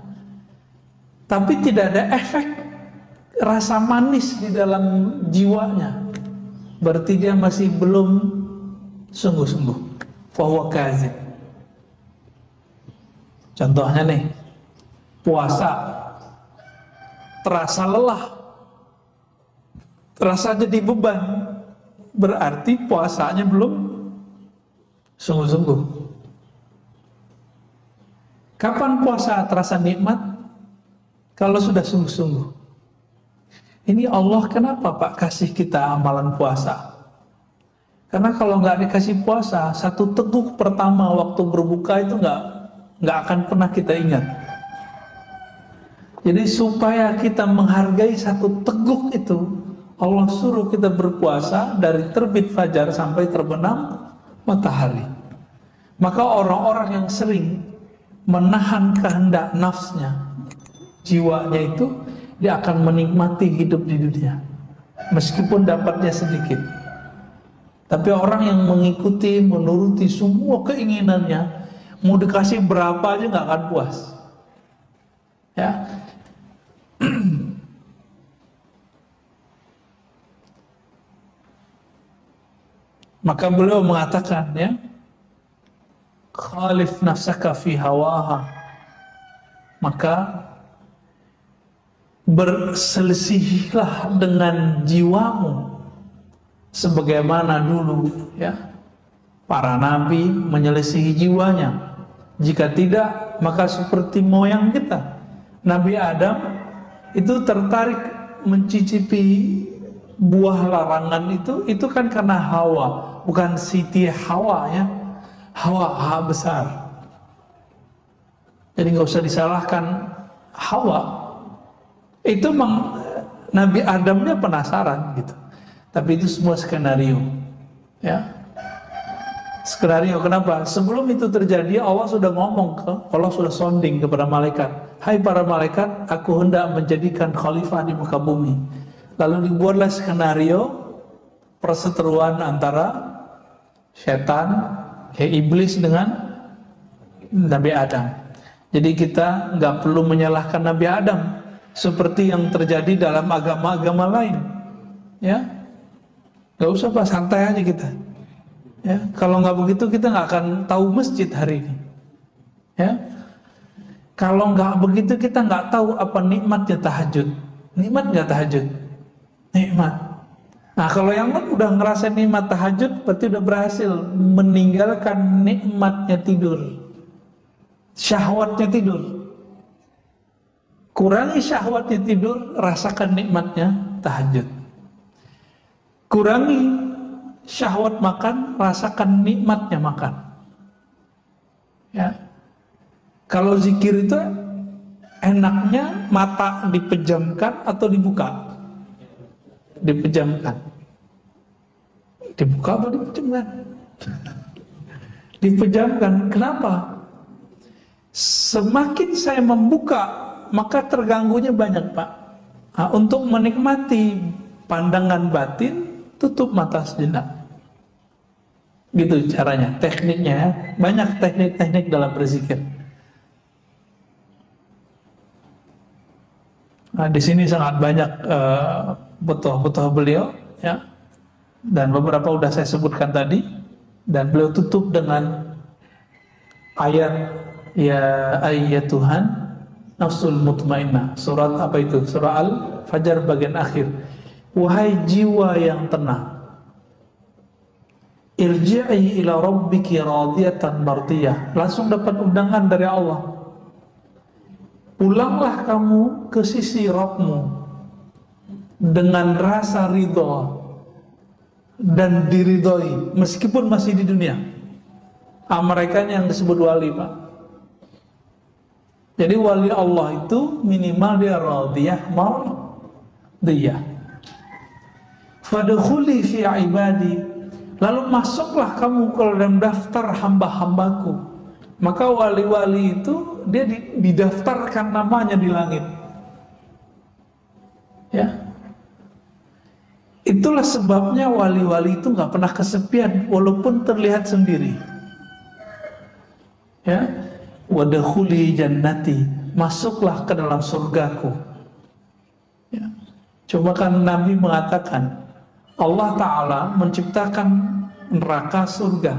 S1: tapi tidak ada efek rasa manis di dalam jiwanya, berarti dia masih belum sungguh-sungguh. fahuwa kazib. Contohnya nih, puasa terasa lelah, terasa jadi beban, berarti puasanya belum sungguh-sungguh. Kapan puasa terasa nikmat? Kalau sudah sungguh-sungguh. Ini Allah kenapa Pak kasih kita amalan puasa? Karena kalau nggak dikasih puasa, satu teguk pertama waktu berbuka itu nggak akan pernah kita ingat. Jadi supaya kita menghargai satu teguk itu, Allah suruh kita berpuasa dari terbit fajar sampai terbenam matahari. Maka orang-orang yang sering menahan kehendak nafsnya, jiwanya itu, dia akan menikmati hidup di dunia meskipun dapatnya sedikit. Tapi orang yang mengikuti, menuruti semua keinginannya, mau dikasih berapa aja nggak akan puas. Ya. Maka beliau mengatakan, ya, khalif nafsaka fi hawaha, maka berselisihlah dengan jiwamu sebagaimana dulu, ya, para nabi menyelisihi jiwanya. Jika tidak, maka seperti moyang kita, Nabi Adam itu tertarik mencicipi buah larangan itu kan karena hawa, bukan Siti Hawa, ya, Hawa besar. Jadi nggak usah disalahkan Hawa. Itu Nabi Adamnya penasaran gitu. Tapi itu semua skenario, ya. Skenario kenapa? Sebelum itu terjadi, Allah sudah ngomong, Allah sudah sounding kepada malaikat. Hai para malaikat, aku hendak menjadikan khalifah di muka bumi. Lalu dibuatlah skenario perseteruan antara setan, iblis dengan Nabi Adam. Jadi kita nggak perlu menyalahkan Nabi Adam seperti yang terjadi dalam agama-agama lain, ya. Nggak usah Pak, santai aja kita, ya. Kalau nggak begitu kita nggak akan tahu masjid hari ini, ya. Kalau nggak begitu kita nggak tahu apa nikmatnya tahajud. Nikmat nggak tahajud? Nikmat. Nah, kalau yang udah ngerasain nikmat tahajud, berarti udah berhasil meninggalkan nikmatnya tidur, syahwatnya tidur. Kurangi syahwatnya tidur, rasakan nikmatnya tahajud. Kurangi syahwat makan, rasakan nikmatnya makan. Ya. Kalau zikir itu enaknya mata dipejamkan atau dibuka? Dipejamkan. Dibuka atau dipejamkan? Dipejamkan. Kenapa? Semakin saya membuka, maka terganggunya banyak Pak. Nah, untuk menikmati pandangan batin, tutup mata sejenak. Gitu caranya, tekniknya, ya. Banyak teknik-teknik dalam berzikir. Nah, di sini sangat banyak butuh beliau, ya. Dan beberapa udah saya sebutkan tadi. Dan beliau tutup dengan ayat, ya ayyatuhan nafsul mutmainnah. Surat apa itu? Surah Al-Fajr bagian akhir. Wahai jiwa yang tenang, irji'i ila rabbiki radiyatan mardiyah. Langsung dapat undangan dari Allah. Pulanglah kamu ke sisi Rabbmu dengan rasa ridho dan diridhoi meskipun masih di dunia. Mereka yang disebut wali Pak. Jadi wali Allah itu minimal dia radiyah mardiyah. Fadkhuli fi ibadi, lalu masuklah kamu ke dalam daftar hamba-hambaku. Maka wali-wali itu dia didaftarkan namanya di langit. Ya. Itulah sebabnya wali-wali itu nggak pernah kesepian walaupun terlihat sendiri. Ya. Wadkhuli jannati, masuklah ke dalam surgaku. Ya. Coba kan Nabi mengatakan Allah Ta'ala menciptakan neraka surga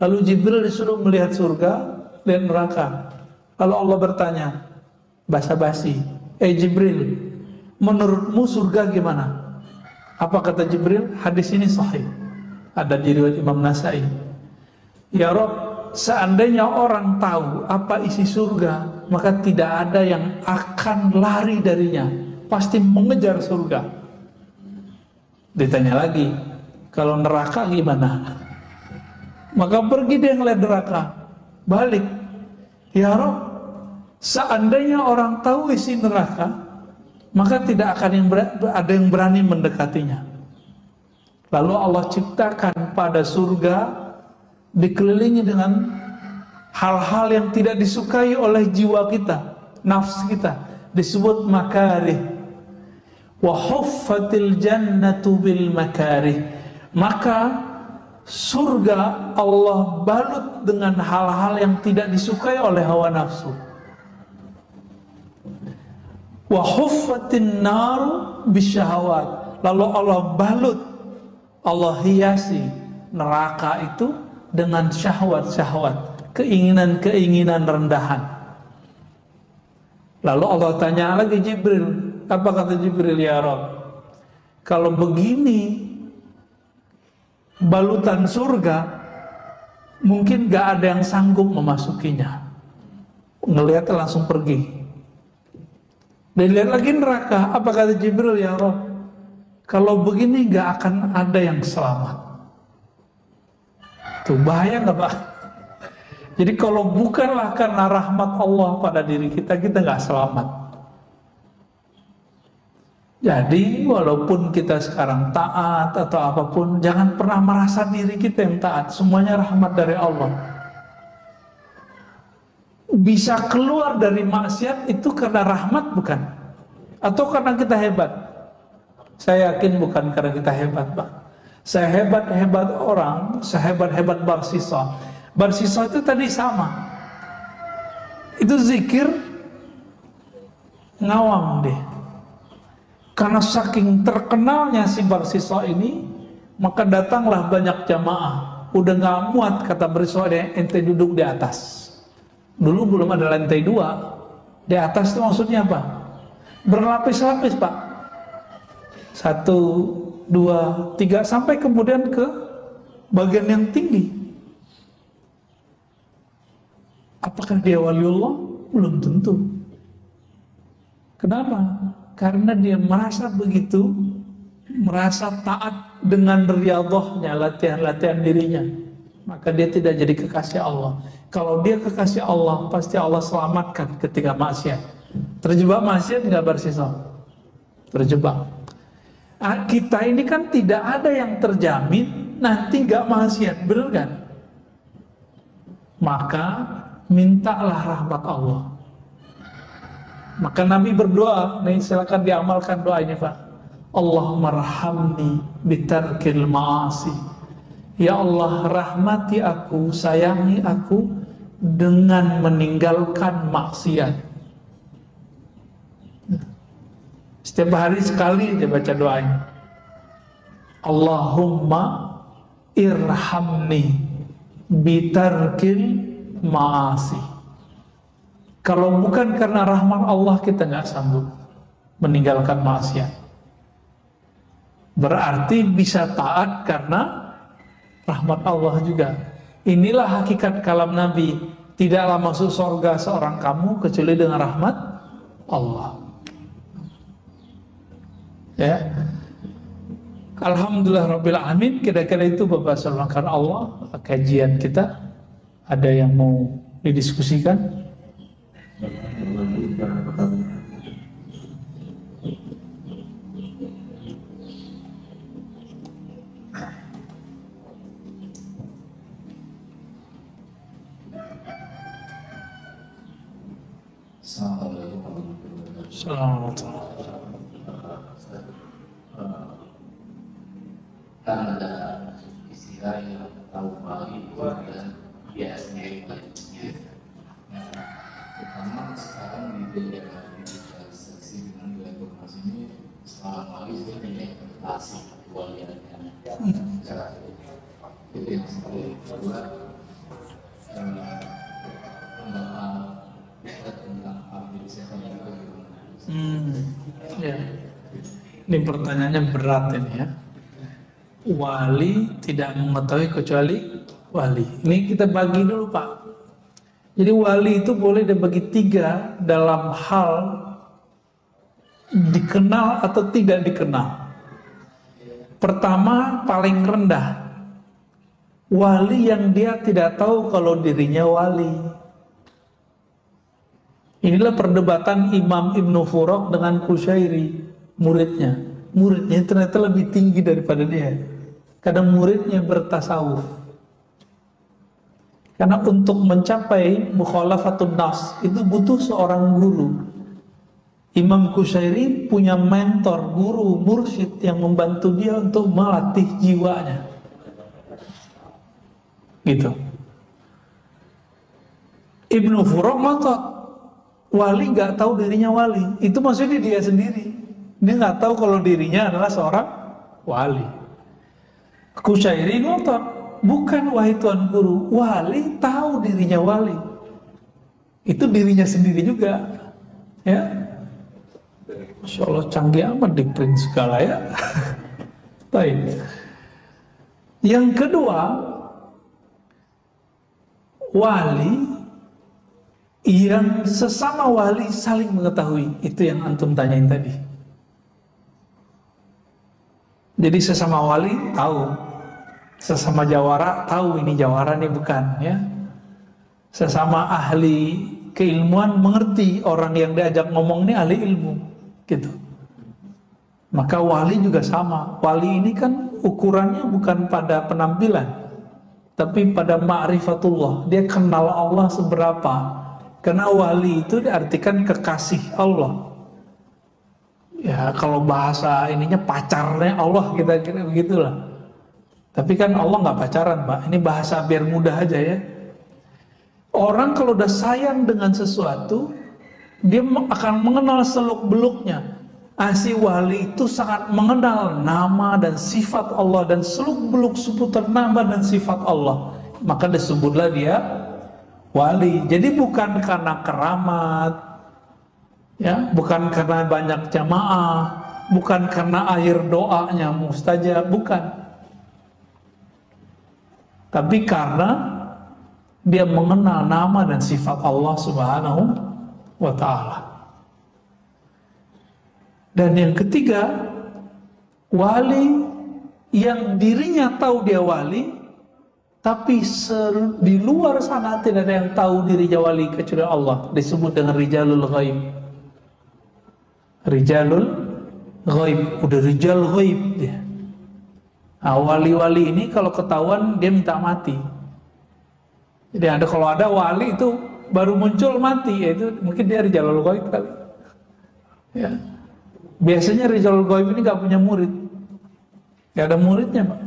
S1: Lalu Jibril disuruh melihat surga dan neraka. Lalu Allah bertanya, basa-basi, Jibril, menurutmu surga gimana? Apa kata Jibril? Hadis ini sahih, ada di riwayat Imam Nasai. Ya Rabb, seandainya orang tahu apa isi surga, maka tidak ada yang akan lari darinya, pasti mengejar surga. Ditanya lagi, kalau neraka gimana? Maka pergi dia ngeliat neraka, balik. Ya Rabb, seandainya orang tahu isi neraka, maka tidak akan ada yang berani mendekatinya. Lalu Allah ciptakan pada surga dikelilingi dengan hal-hal yang tidak disukai oleh jiwa kita, nafsu kita, disebut makarih. Wa huffatil jannatu bil makarih. Maka surga Allah balut dengan hal-hal yang tidak disukai oleh hawa nafsu. Wa huffatin naru bisyahawat. Lalu Allah balut, Allah hiasi neraka itu dengan syahwat-syahwat, keinginan-keinginan rendahan. Lalu Allah tanya lagi Jibril, apa kata Jibril? Ya Rabb, kalau begini balutan surga, mungkin gak ada yang sanggup memasukinya. Ngelihat langsung pergi. Dan lihat lagi neraka, apa kata Jibril? Ya Rabb, kalau begini gak akan ada yang selamat. Tuh bahaya gak Pak? Jadi kalau bukanlah karena rahmat Allah pada diri kita, kita gak selamat. Jadi walaupun kita sekarang taat atau apapun, jangan pernah merasa diri kita yang taat. Semuanya rahmat dari Allah. Bisa keluar dari maksiat itu karena rahmat bukan? Atau karena kita hebat? Saya yakin bukan karena kita hebat, Pak. Sehebat-hebat orang, sehebat-hebat Barsisa. Barsisa itu tadi sama. Itu zikir ngawang deh. Karena saking terkenalnya si Barsisa ini, maka datanglah banyak jamaah. Udah gak muat kata Barsisa, ente duduk di atas. Dulu belum ada lantai 2. Di atas itu maksudnya apa? Berlapis-lapis Pak. 1, 2, 3 sampai kemudian ke bagian yang tinggi. Apakah dia waliullah? Belum tentu. Kenapa? Karena dia merasa begitu, merasa taat dengan riyadhahnya, latihan-latihan dirinya, maka dia tidak jadi kekasih Allah. Kalau dia kekasih Allah, pasti Allah selamatkan ketika maksiat. Terjebak maksiat nggak Barsisa? Terjebak. Kita ini kan tidak ada yang terjamin nanti nggak maksiat, benar kan? Maka mintalah rahmat Allah. Maka Nabi berdoa, nih silakan diamalkan doa ini Pak. Allahumma rahamni bitarkil ma'asi. Ya Allah, rahmati aku, sayangi aku dengan meninggalkan maksiat. Setiap hari sekali dia baca doa ini. Allahumma irhamni bitarkil ma'asi. Kalau bukan karena rahmat Allah, kita nggak sanggup meninggalkan maksiat. Berarti bisa taat karena rahmat Allah juga. Inilah hakikat kalam Nabi. Tidaklah masuk surga seorang kamu kecuali dengan rahmat Allah. Ya. Alhamdulillah Rabbil Alamin. Kira-kira itu Bapak Salmakan Allah kajian kita. Ada yang mau didiskusikan? Assalamualaikum.
S2: Kan ada istilah yang tahu bagi dan biasanya karena sekarang di dunia digitalisasi dengan dunia informasi ini selama ini sudah menginterpretasi kewaliannya cara itu yang kedua pendapat kita tentang arti setan itu.
S1: Ya. Ini pertanyaannya berat ini ya. Wali tidak mengetahui kecuali wali. Ini kita bagi dulu Pak. Jadi wali itu boleh dibagi 3 dalam hal dikenal atau tidak dikenal. Pertama, paling rendah, wali yang dia tidak tahu kalau dirinya wali. Inilah perdebatan Imam Ibnu Furaq dengan Qushairi, muridnya. Muridnya ternyata lebih tinggi daripada dia. Kadang muridnya bertasawuf. Karena untuk mencapai mukhalafatun nafs itu butuh seorang guru. Imam Qushairi punya mentor, guru, mursyid yang membantu dia untuk melatih jiwanya. Gitu. Ibnu Furaq ngotot, wali nggak tahu dirinya wali. Itu maksudnya dia sendiri. Dia nggak tahu kalau dirinya adalah seorang wali. Qushairi ngotot, bukan wahai Tuan Guru, wali tahu dirinya wali. Itu dirinya sendiri juga. Ya. Masya Allah canggih amat di print segala ya. Baik. Yang kedua, wali yang sesama wali saling mengetahui. Itu yang antum tanyain tadi. Jadi sesama wali tahu, sesama jawara tahu ini jawara ini bukan ya. Sesama ahli keilmuan mengerti orang yang diajak ngomong ini ahli ilmu gitu. Maka wali juga sama. Wali ini kan ukurannya bukan pada penampilan, tapi pada ma'rifatullah. Dia kenal Allah seberapa. Karena wali itu diartikan kekasih Allah. Ya kalau bahasa ininya pacarnya Allah, kita kira begitulah. Tapi kan Allah nggak pacaran Pak. Ini bahasa biar mudah aja ya. Orang kalau udah sayang dengan sesuatu, dia akan mengenal seluk-beluknya. Si wali itu sangat mengenal nama dan sifat Allah dan seluk-beluk seputar nama dan sifat Allah. Maka disebutlah dia wali. Jadi bukan karena keramat, ya, bukan karena banyak jamaah, bukan karena akhir doanya mustajab, bukan. Tapi karena dia mengenal nama dan sifat Allah Subhanahu wa ta'ala. Dan yang ketiga, wali yang dirinya tahu dia wali, tapi di luar sana tidak ada yang tahu dirinya wali kecuali Allah. Disebut dengan rijalul ghaib. Rijalul ghaib, udah rijal ghaib dia. Nah, wali-wali ini kalau ketahuan dia minta mati. Jadi kalau ada wali itu baru muncul mati, yaitu mungkin dia rijalul ghaib kali. Ya. Biasanya rijalul ghaib ini gak punya murid, gak ada muridnya Pak.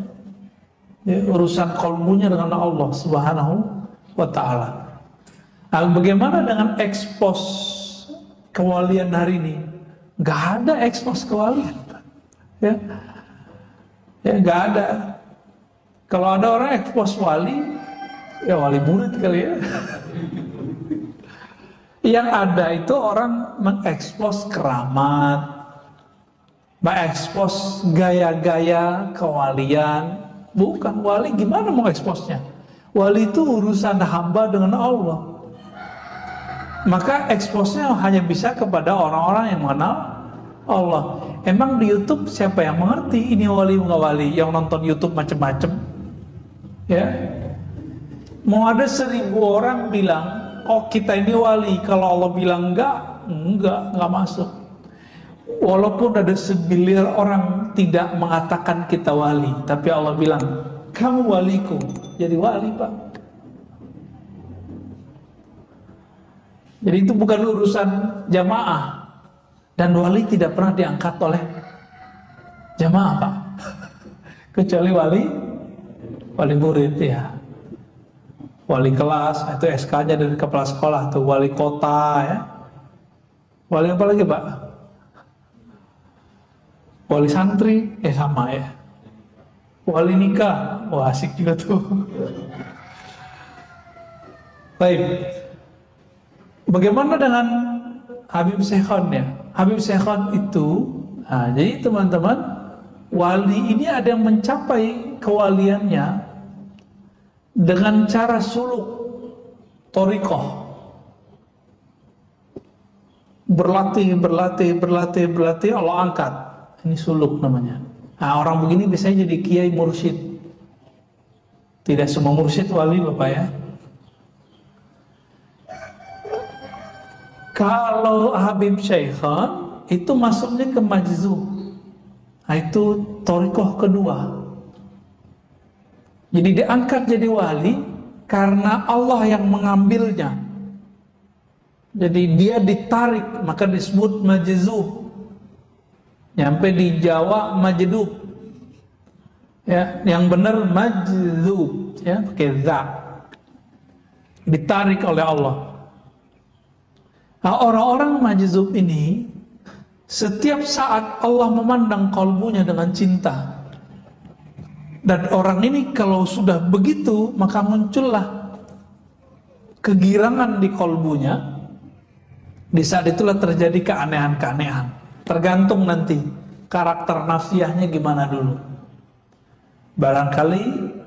S1: Ya, urusan kolbunya dengan Allah Subhanahu wa ta'ala. Nah, bagaimana dengan ekspos kewalian hari ini? Gak ada ekspos kewalian. Ya, gak ada. Kalau ada orang ekspos wali, ya wali murid kali ya. Yang ada itu orang mengekspos keramat, mengekspos gaya-gaya kewalian. Bukan wali, gimana mau eksposnya? Wali itu urusan hamba dengan Allah. Maka eksposnya hanya bisa kepada orang-orang yang mengenal Allah. Emang di YouTube siapa yang mengerti ini wali nggak wali? Yang nonton YouTube macem-macem, ya. Mau ada 1000 orang bilang, oh kita ini wali. Kalau Allah bilang enggak masuk. Walaupun ada 1 miliar orang tidak mengatakan kita wali, tapi Allah bilang, kamu waliku, jadi wali Pak. Jadi itu bukan urusan jamaah. Dan wali tidak pernah diangkat oleh jamaah Pak. Kecuali wali murid ya. Wali kelas, itu SK-nya dari kepala sekolah, tuh wali kota ya. Wali apa lagi Pak? Wali santri, sama ya. Wali nikah, wah asik juga tuh. Baik. Bagaimana dengan Habib Syekhon ya? Habib Syekhon itu, jadi teman-teman, wali ini ada yang mencapai kewaliannya dengan cara suluk, thariqah. Berlatih, Allah angkat. Ini suluk namanya. Nah, orang begini biasanya jadi kiai mursyid. Tidak semua mursyid wali, Bapak ya. Kalau Habib Syekhon itu masuknya ke majzub. Nah, itu thariqah kedua. Jadi diangkat jadi wali karena Allah yang mengambilnya. Jadi dia ditarik, maka disebut majzub. Nyampe di Jawa majdub. Ya, yang benar majzub, ya, pakai za. Ditarik oleh Allah. Nah, orang-orang majzub ini setiap saat Allah memandang kalbunya dengan cinta. Dan orang ini kalau sudah begitu, maka muncullah kegirangan di kalbunya. Di saat itulah terjadi keanehan-keanehan. Tergantung nanti karakter nafsiyahnya gimana dulu. Barangkali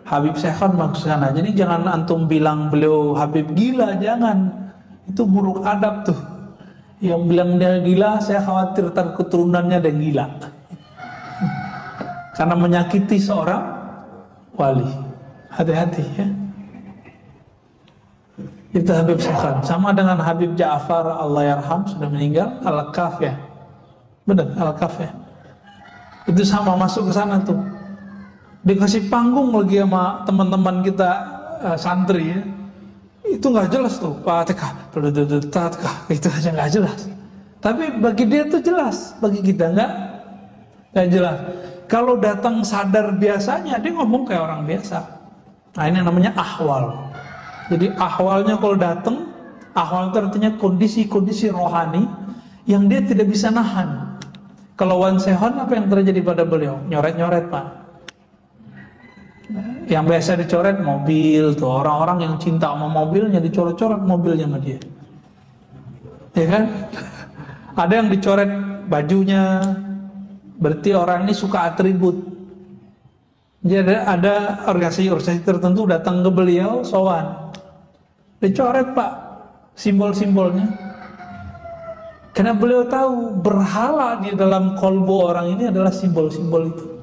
S1: Habib Syekhon maksudnya. Jadi jangan antum bilang beliau Habib gila, jangan. Itu buruk adab tuh. Yang bilang dia gila, saya khawatir keturunannya ada yang gila. Karena menyakiti seorang wali. Hati-hati ya. Itu Habib Syekhon. Sama dengan Habib Ja'far Allahyarham, sudah meninggal, Al-Kaf ya. Benar, Al-Kaf ya. Itu sama, masuk ke sana tuh. Dikasih panggung lagi sama teman-teman kita santri ya. Itu nggak jelas tuh, Fatihah, itu aja nggak jelas. Tapi bagi dia tuh jelas, bagi kita nggak jelas. Kalau datang sadar biasanya, dia ngomong kayak orang biasa. Nah, ini namanya ahwal. Jadi ahwalnya kalau datang, ahwal itu artinya kondisi-kondisi rohani yang dia tidak bisa nahan. Kalau Wan Sehon, apa yang terjadi pada beliau? Nyoret-nyoret, Pak. Yang biasa dicoret mobil tuh, orang-orang yang cinta sama mobilnya dicoret-coret mobilnya sama dia, ya kan? Ada yang dicoret bajunya, berarti orang ini suka atribut. Jadi ada organisasi tertentu datang ke beliau, sowan, dicoret Pak simbol-simbolnya, karena beliau tahu berhala di dalam kolbu orang ini adalah simbol-simbol itu.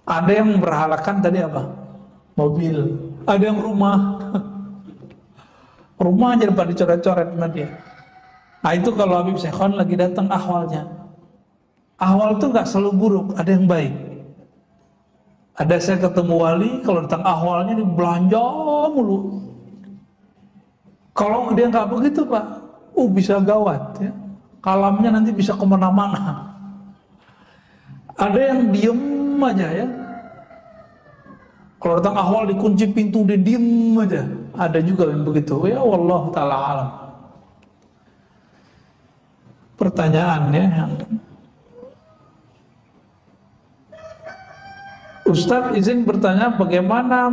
S1: Ada yang berhalakan tadi apa? Mobil. Ada yang rumah. Rumah aja dapat dicoret-coret sama dia. Nah itu kalau Habib Syekhon lagi datang ahwalnya. Ahwal itu nggak selalu buruk, ada yang baik. Ada saya ketemu wali, kalau datang ahwalnya dia belanja mulu. Kalau dia nggak begitu Pak, bisa gawat ya. Kalamnya nanti bisa kemana-mana. Ada yang diem aja ya. Kalau datang ahwal dikunci pintu dia diem aja. Ada juga yang begitu. Ya Allah ta'ala alam. Pertanyaannya yang Ustadz izin bertanya, bagaimana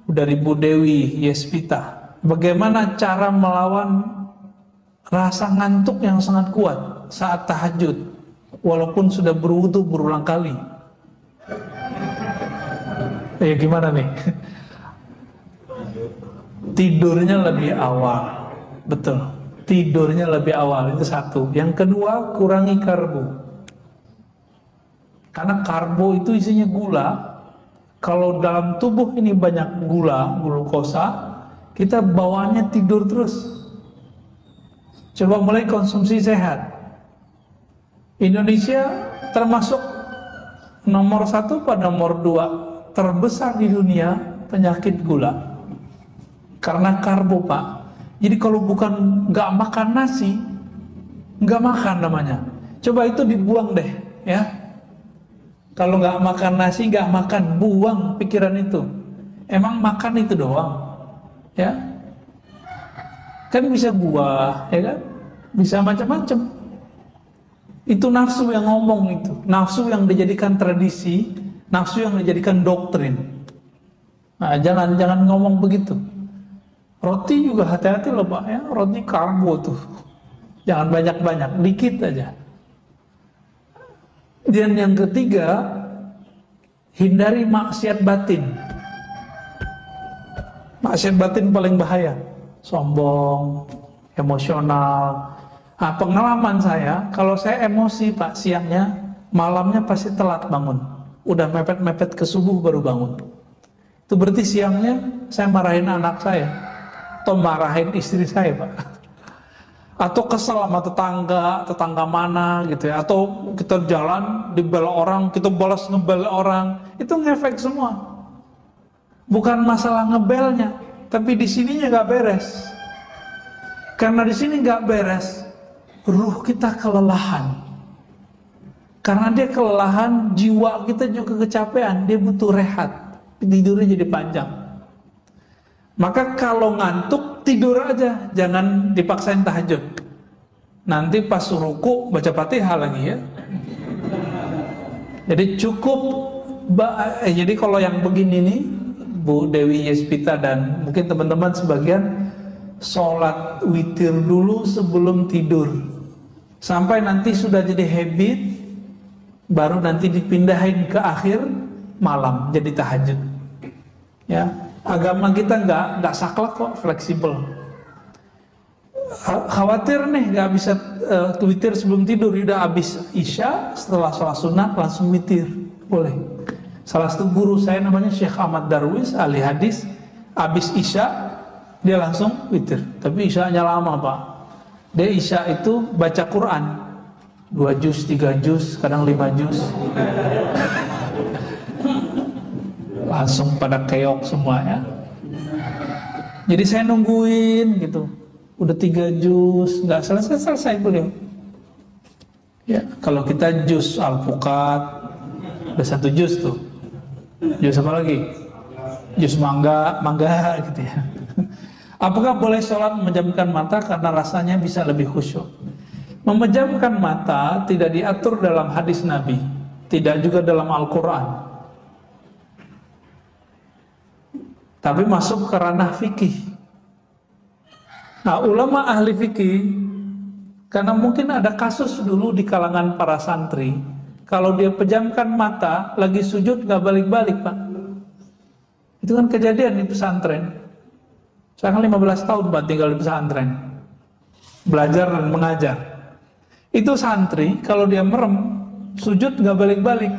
S1: dari Bu Dewi Yespita, bagaimana cara melawan rasa ngantuk yang sangat kuat saat tahajud walaupun sudah berwudu berulang kali? Ya gimana nih? Tidurnya lebih awal. Betul. Tidurnya lebih awal, itu satu. Yang kedua, kurangi karbo. Karena karbo itu isinya gula. Kalau dalam tubuh ini banyak gula, glukosa, kita bawaannya tidur terus. Coba mulai konsumsi sehat. Indonesia termasuk nomor 1 pada nomor 2 terbesar di dunia penyakit gula. Karena karbo Pak. Jadi kalau bukan nggak makan nasi, nggak makan namanya. Coba itu dibuang deh, ya. Kalau nggak makan nasi, nggak makan, buang pikiran itu. Emang makan itu doang, ya? Kan bisa buah, ya kan? Bisa macam-macam. Itu nafsu yang ngomong itu, nafsu yang dijadikan tradisi, nafsu yang dijadikan doktrin. Nah, jangan ngomong begitu. Roti juga hati-hati loh Pak ya, roti karbo tuh. Jangan banyak-banyak, dikit aja. Dan yang ketiga, hindari maksiat batin. Maksiat batin paling bahaya. Sombong, emosional. Nah, pengalaman saya, kalau saya emosi Pak siangnya, malamnya pasti telat bangun. Udah mepet-mepet ke subuh baru bangun. Itu berarti siangnya saya marahin anak saya, atau marahin istri saya Pak, atau kesel sama tetangga mana gitu ya, atau kita jalan dibela orang, kita balas ngebel orang, itu ngefek semua. Bukan masalah ngebelnya, tapi di sininya nggak beres. Karena di sini nggak beres, ruh kita kelelahan. Karena dia kelelahan, jiwa kita juga kecapean, dia butuh rehat, tidurnya jadi panjang. Maka kalau ngantuk, tidur aja, jangan dipaksain tahajud. Nanti pas ruku baca Fatihah lagi ya. Jadi cukup, jadi kalau yang begini nih, Bu Dewi Yespita dan mungkin teman-teman sebagian, sholat witir dulu sebelum tidur. Sampai nanti sudah jadi habit, baru nanti dipindahin ke akhir malam, jadi tahajud. Ya. Agama kita nggak saklek kok, fleksibel. Khawatir nih nggak bisa witir sebelum tidur, udah habis isya, setelah sholat sunat langsung witir, boleh. Salah satu guru saya namanya Syekh Ahmad Darwis, ahli hadis, habis isya dia langsung witir. Tapi isyanya lama Pak. Dia isya itu baca Quran 2 juz, 3 juz, kadang 5 juz. Langsung pada keok semua ya. Jadi saya nungguin gitu, udah 3 juz nggak selesai beliau ya. Kalau kita juz alpukat udah 1 juz tuh, juz apa lagi, juz mangga gitu ya. Apakah boleh sholat memejamkan mata karena rasanya bisa lebih khusyuk? Memejamkan mata tidak diatur dalam hadis Nabi, tidak juga dalam Al-Quran, tapi masuk ke ranah fikih. Nah, ulama ahli fikih, karena mungkin ada kasus dulu di kalangan para santri, kalau dia pejamkan mata, lagi sujud gak balik-balik Pak. Itu kan kejadian di pesantren. Saya kan 15 tahun Pak tinggal di pesantren, belajar dan mengajar. Itu santri, kalau dia merem, sujud gak balik-balik.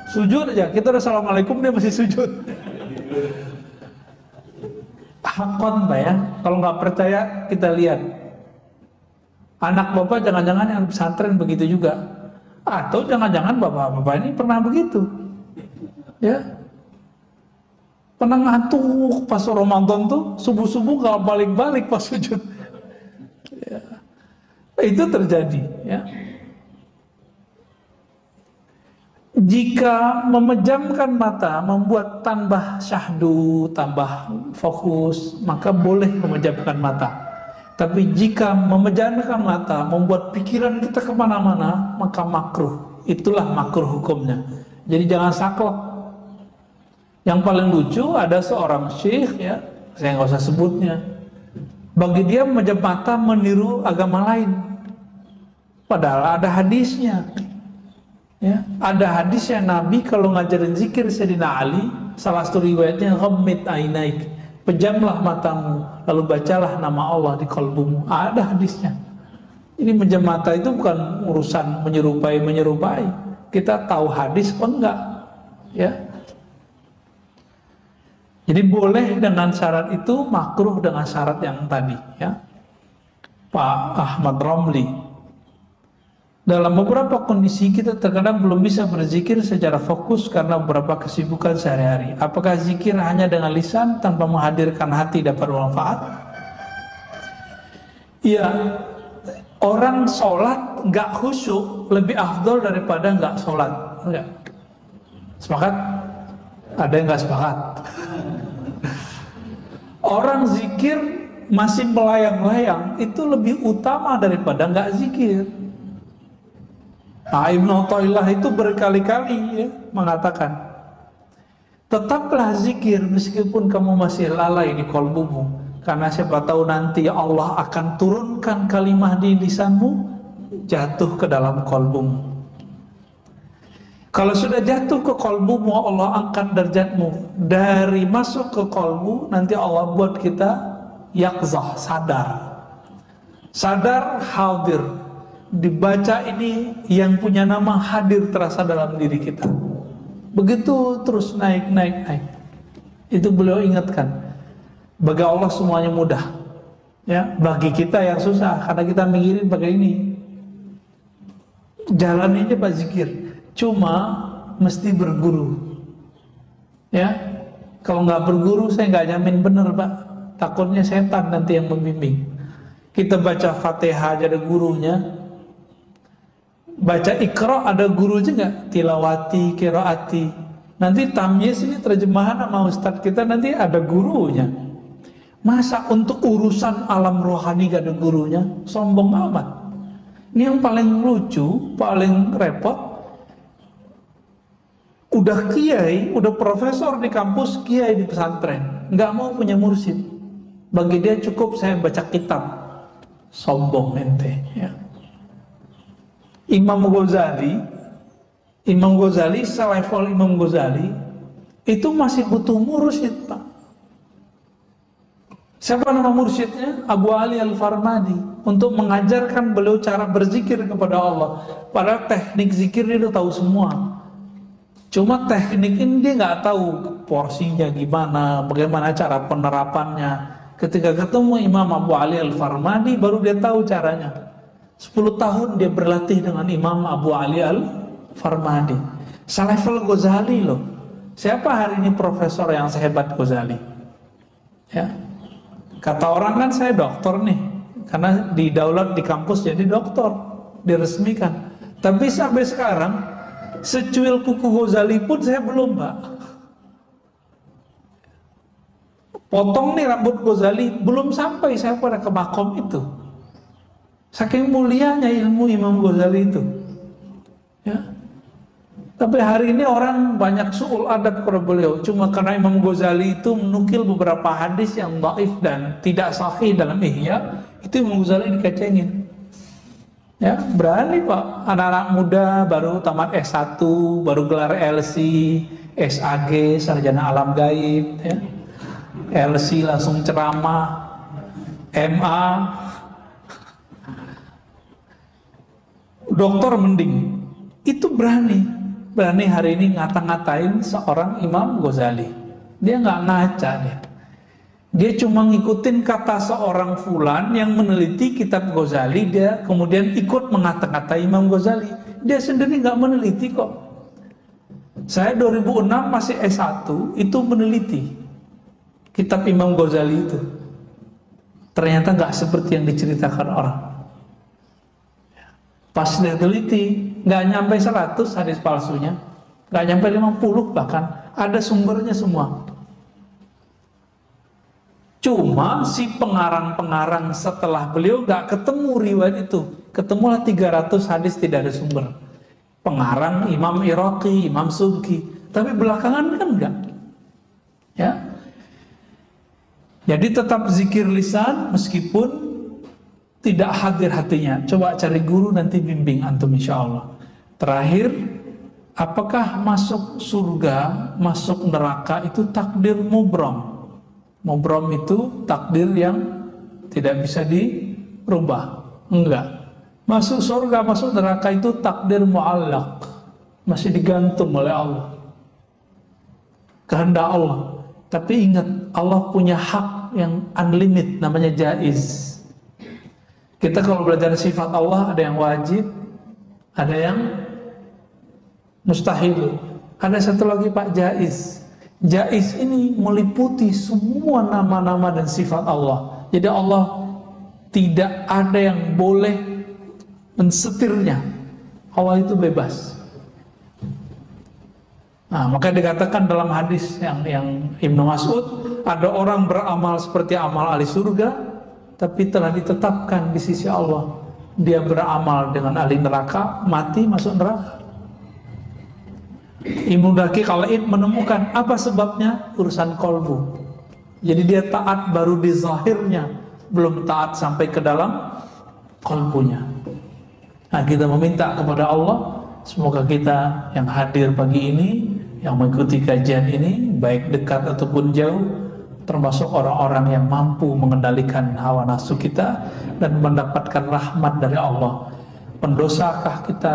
S1: Sujud aja, kita udah assalamualaikum, dia masih sujud. Hakon Pak ya, kalau nggak percaya kita lihat. Anak bapak jangan-jangan yang pesantren begitu juga, atau jangan-jangan bapak-bapak ini pernah begitu, ya, pernah ngantuk pas Ramadan tuh subuh-subuh nggak balik-balik pas sujud. Ya. Itu terjadi. Ya. Jika memejamkan mata membuat tambah syahdu, tambah fokus, maka boleh memejamkan mata. Tapi jika memejamkan mata membuat pikiran kita kemana-mana, maka makruh. Itulah makruh hukumnya. Jadi jangan saklek. Yang paling lucu ada seorang syekh ya, saya nggak usah sebutnya. Bagi dia memejam mata meniru agama lain. Padahal ada hadisnya. Ya, ada hadisnya Nabi kalau ngajarin zikir Sayyidina Ali, salah satu riwayatnya ghammid ainaik, pejamlah matamu lalu bacalah nama Allah di kalbumu. Ada hadisnya. Ini pejam mata itu bukan urusan menyerupai. Kita tahu hadis apa enggak? Ya. Jadi boleh dengan syarat itu, makruh dengan syarat yang tadi ya. Pak Ahmad Romli, dalam beberapa kondisi kita terkadang belum bisa berzikir secara fokus karena beberapa kesibukan sehari-hari. Apakah zikir hanya dengan lisan tanpa menghadirkan hati dapat bermanfaat? Iya, orang sholat nggak khusyuk lebih afdol daripada nggak sholat. Enggak. Sepakat? Ada yang nggak sepakat? Orang zikir masih melayang-layang itu lebih utama daripada nggak zikir. Nah, Ibnu Athaillah itu berkali-kali ya, mengatakan, tetaplah zikir meskipun kamu masih lalai di qalbumu, Karena siapa tahu nanti Allah akan turunkan kalimah di lisanmu, jatuh ke dalam kolbumu. Kalau sudah jatuh ke kolbumu, Allah angkat derajatmu. Dari masuk ke kolbu, nanti Allah buat kita yakzah, sadar. Sadar, hadir. Dibaca ini yang punya nama hadir terasa dalam diri kita. Begitu terus naik. Itu beliau ingatkan. Bagi Allah semuanya mudah, ya. Bagi kita yang susah, karena kita mikirin pakai ini. Jalan aja Pak zikir, cuma mesti berguru, ya. Kalau nggak berguru, saya nggak jamin bener Pak. Takutnya setan nanti yang membimbing. Kita baca Fatihah aja ada gurunya, baca Iqra ada guru juga, tilawati, qiraati. Nanti tamyiz ini terjemahan sama ustadz kita nanti ada gurunya. Masa untuk urusan alam rohani gak ada gurunya? Sombong amat. Ini yang paling lucu, paling repot. Udah kiai, udah profesor di kampus, kiai di pesantren, gak mau punya mursyid. Bagi dia cukup saya baca kitab. Sombong ente, ya. Imam Ghazali, selevel Imam Ghazali itu masih butuh mursyid Pak. Siapa nama mursyidnya? Abu Ali Al-Farmadi, untuk mengajarkan beliau cara berzikir kepada Allah. Padahal teknik zikir dia tahu semua. Cuma teknik ini dia nggak tahu porsinya gimana, bagaimana cara penerapannya. Ketika ketemu Imam Abu Ali Al-Farmadi baru dia tahu caranya. 10 tahun dia berlatih dengan Imam Abu Ali Al-Farmadi. Selevel Ghazali loh. Siapa hari ini profesor yang sehebat Ghazali? Ya. Kata orang kan saya doktor nih, karena didaulat di kampus jadi doktor, diresmikan. Tapi sampai sekarang, secuil kuku Ghazali pun saya belum Pak. Potong nih rambut Ghazali, belum sampai saya pada ke makom itu. Saking mulianya ilmu Imam Ghazali itu. Ya. Tapi hari ini orang banyak su'ul adab kepada beliau. Cuma karena Imam Ghazali itu menukil beberapa hadis yang dhaif dan tidak sahih dalam Ihya, itu Imam Ghazali dikecengin. Ya, berani Pak. Anak-anak muda baru tamat S1, baru gelar LC, SAG, sarjana alam gaib, ya. LC langsung ceramah, MA, doktor mending. Itu berani hari ini ngata-ngatain seorang Imam Ghazali. Dia nggak ngaca dia cuma ngikutin kata seorang fulan yang meneliti kitab Ghazali, dia kemudian ikut mengata-ngatai Imam Ghazali. Dia sendiri nggak meneliti kok. Saya 2006 masih S1 itu meneliti kitab Imam Ghazali itu. Ternyata nggak seperti yang diceritakan orang. Pas dia teliti, nggak nyampe 100 hadis palsunya, nggak nyampe 50 bahkan, ada sumbernya semua. Cuma si pengarang-pengarang setelah beliau nggak ketemu riwayat itu, ketemulah 300 hadis tidak ada sumber. Pengarang Imam Iraqi, Imam Subki, tapi belakangan kan enggak. Ya. Jadi tetap zikir lisan meskipun tidak hadir hatinya. Coba cari guru nanti bimbing antum insya Allah. Terakhir, apakah masuk surga, masuk neraka itu takdir mubram? Mubram itu takdir yang tidak bisa dirubah. Enggak. Masuk surga, masuk neraka itu takdir mu'allaq, masih digantung oleh Allah. Kehendak Allah. Tapi ingat, Allah punya hak yang unlimited, namanya jaiz. Kita kalau belajar sifat Allah, ada yang wajib, ada yang mustahil. Ada satu lagi Pak, jaiz. Jaiz ini meliputi semua nama-nama dan sifat Allah. Jadi Allah tidak ada yang boleh mensetirnya. Allah itu bebas. Nah, maka dikatakan dalam hadis yang Ibnu Mas'ud, ada orang beramal seperti amal ahli surga, tapi telah ditetapkan di sisi Allah dia beramal dengan ahli neraka, mati masuk neraka. Ibnu Daqiq Al-Id menemukan apa sebabnya? Urusan kolbu. Jadi dia taat baru di zahirnya, belum taat sampai ke dalam kalbunya. Nah, kita meminta kepada Allah, semoga kita yang hadir pagi ini, yang mengikuti kajian ini, baik dekat ataupun jauh, termasuk orang-orang yang mampu mengendalikan hawa nafsu kita dan mendapatkan rahmat dari Allah. Pendosakah kita,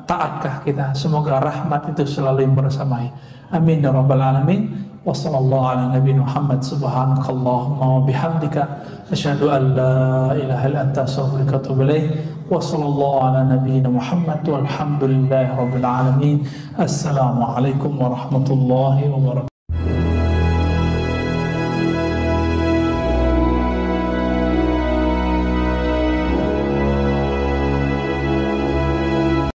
S1: taatkah kita? Semoga rahmat itu selalu bersamai. Amin ya rabbal alamin. Wa sallallahu ala nabiyina Muhammad subhanakallahumma wa bihamdika asyhadu an la ilaha illa anta astaghfiruka wa atubu ilaik. Wa sallallahu ala nabiyina Muhammad walhamdulillahi rabbil alamin. Assalamualaikum warahmatullahi wabarakatuh.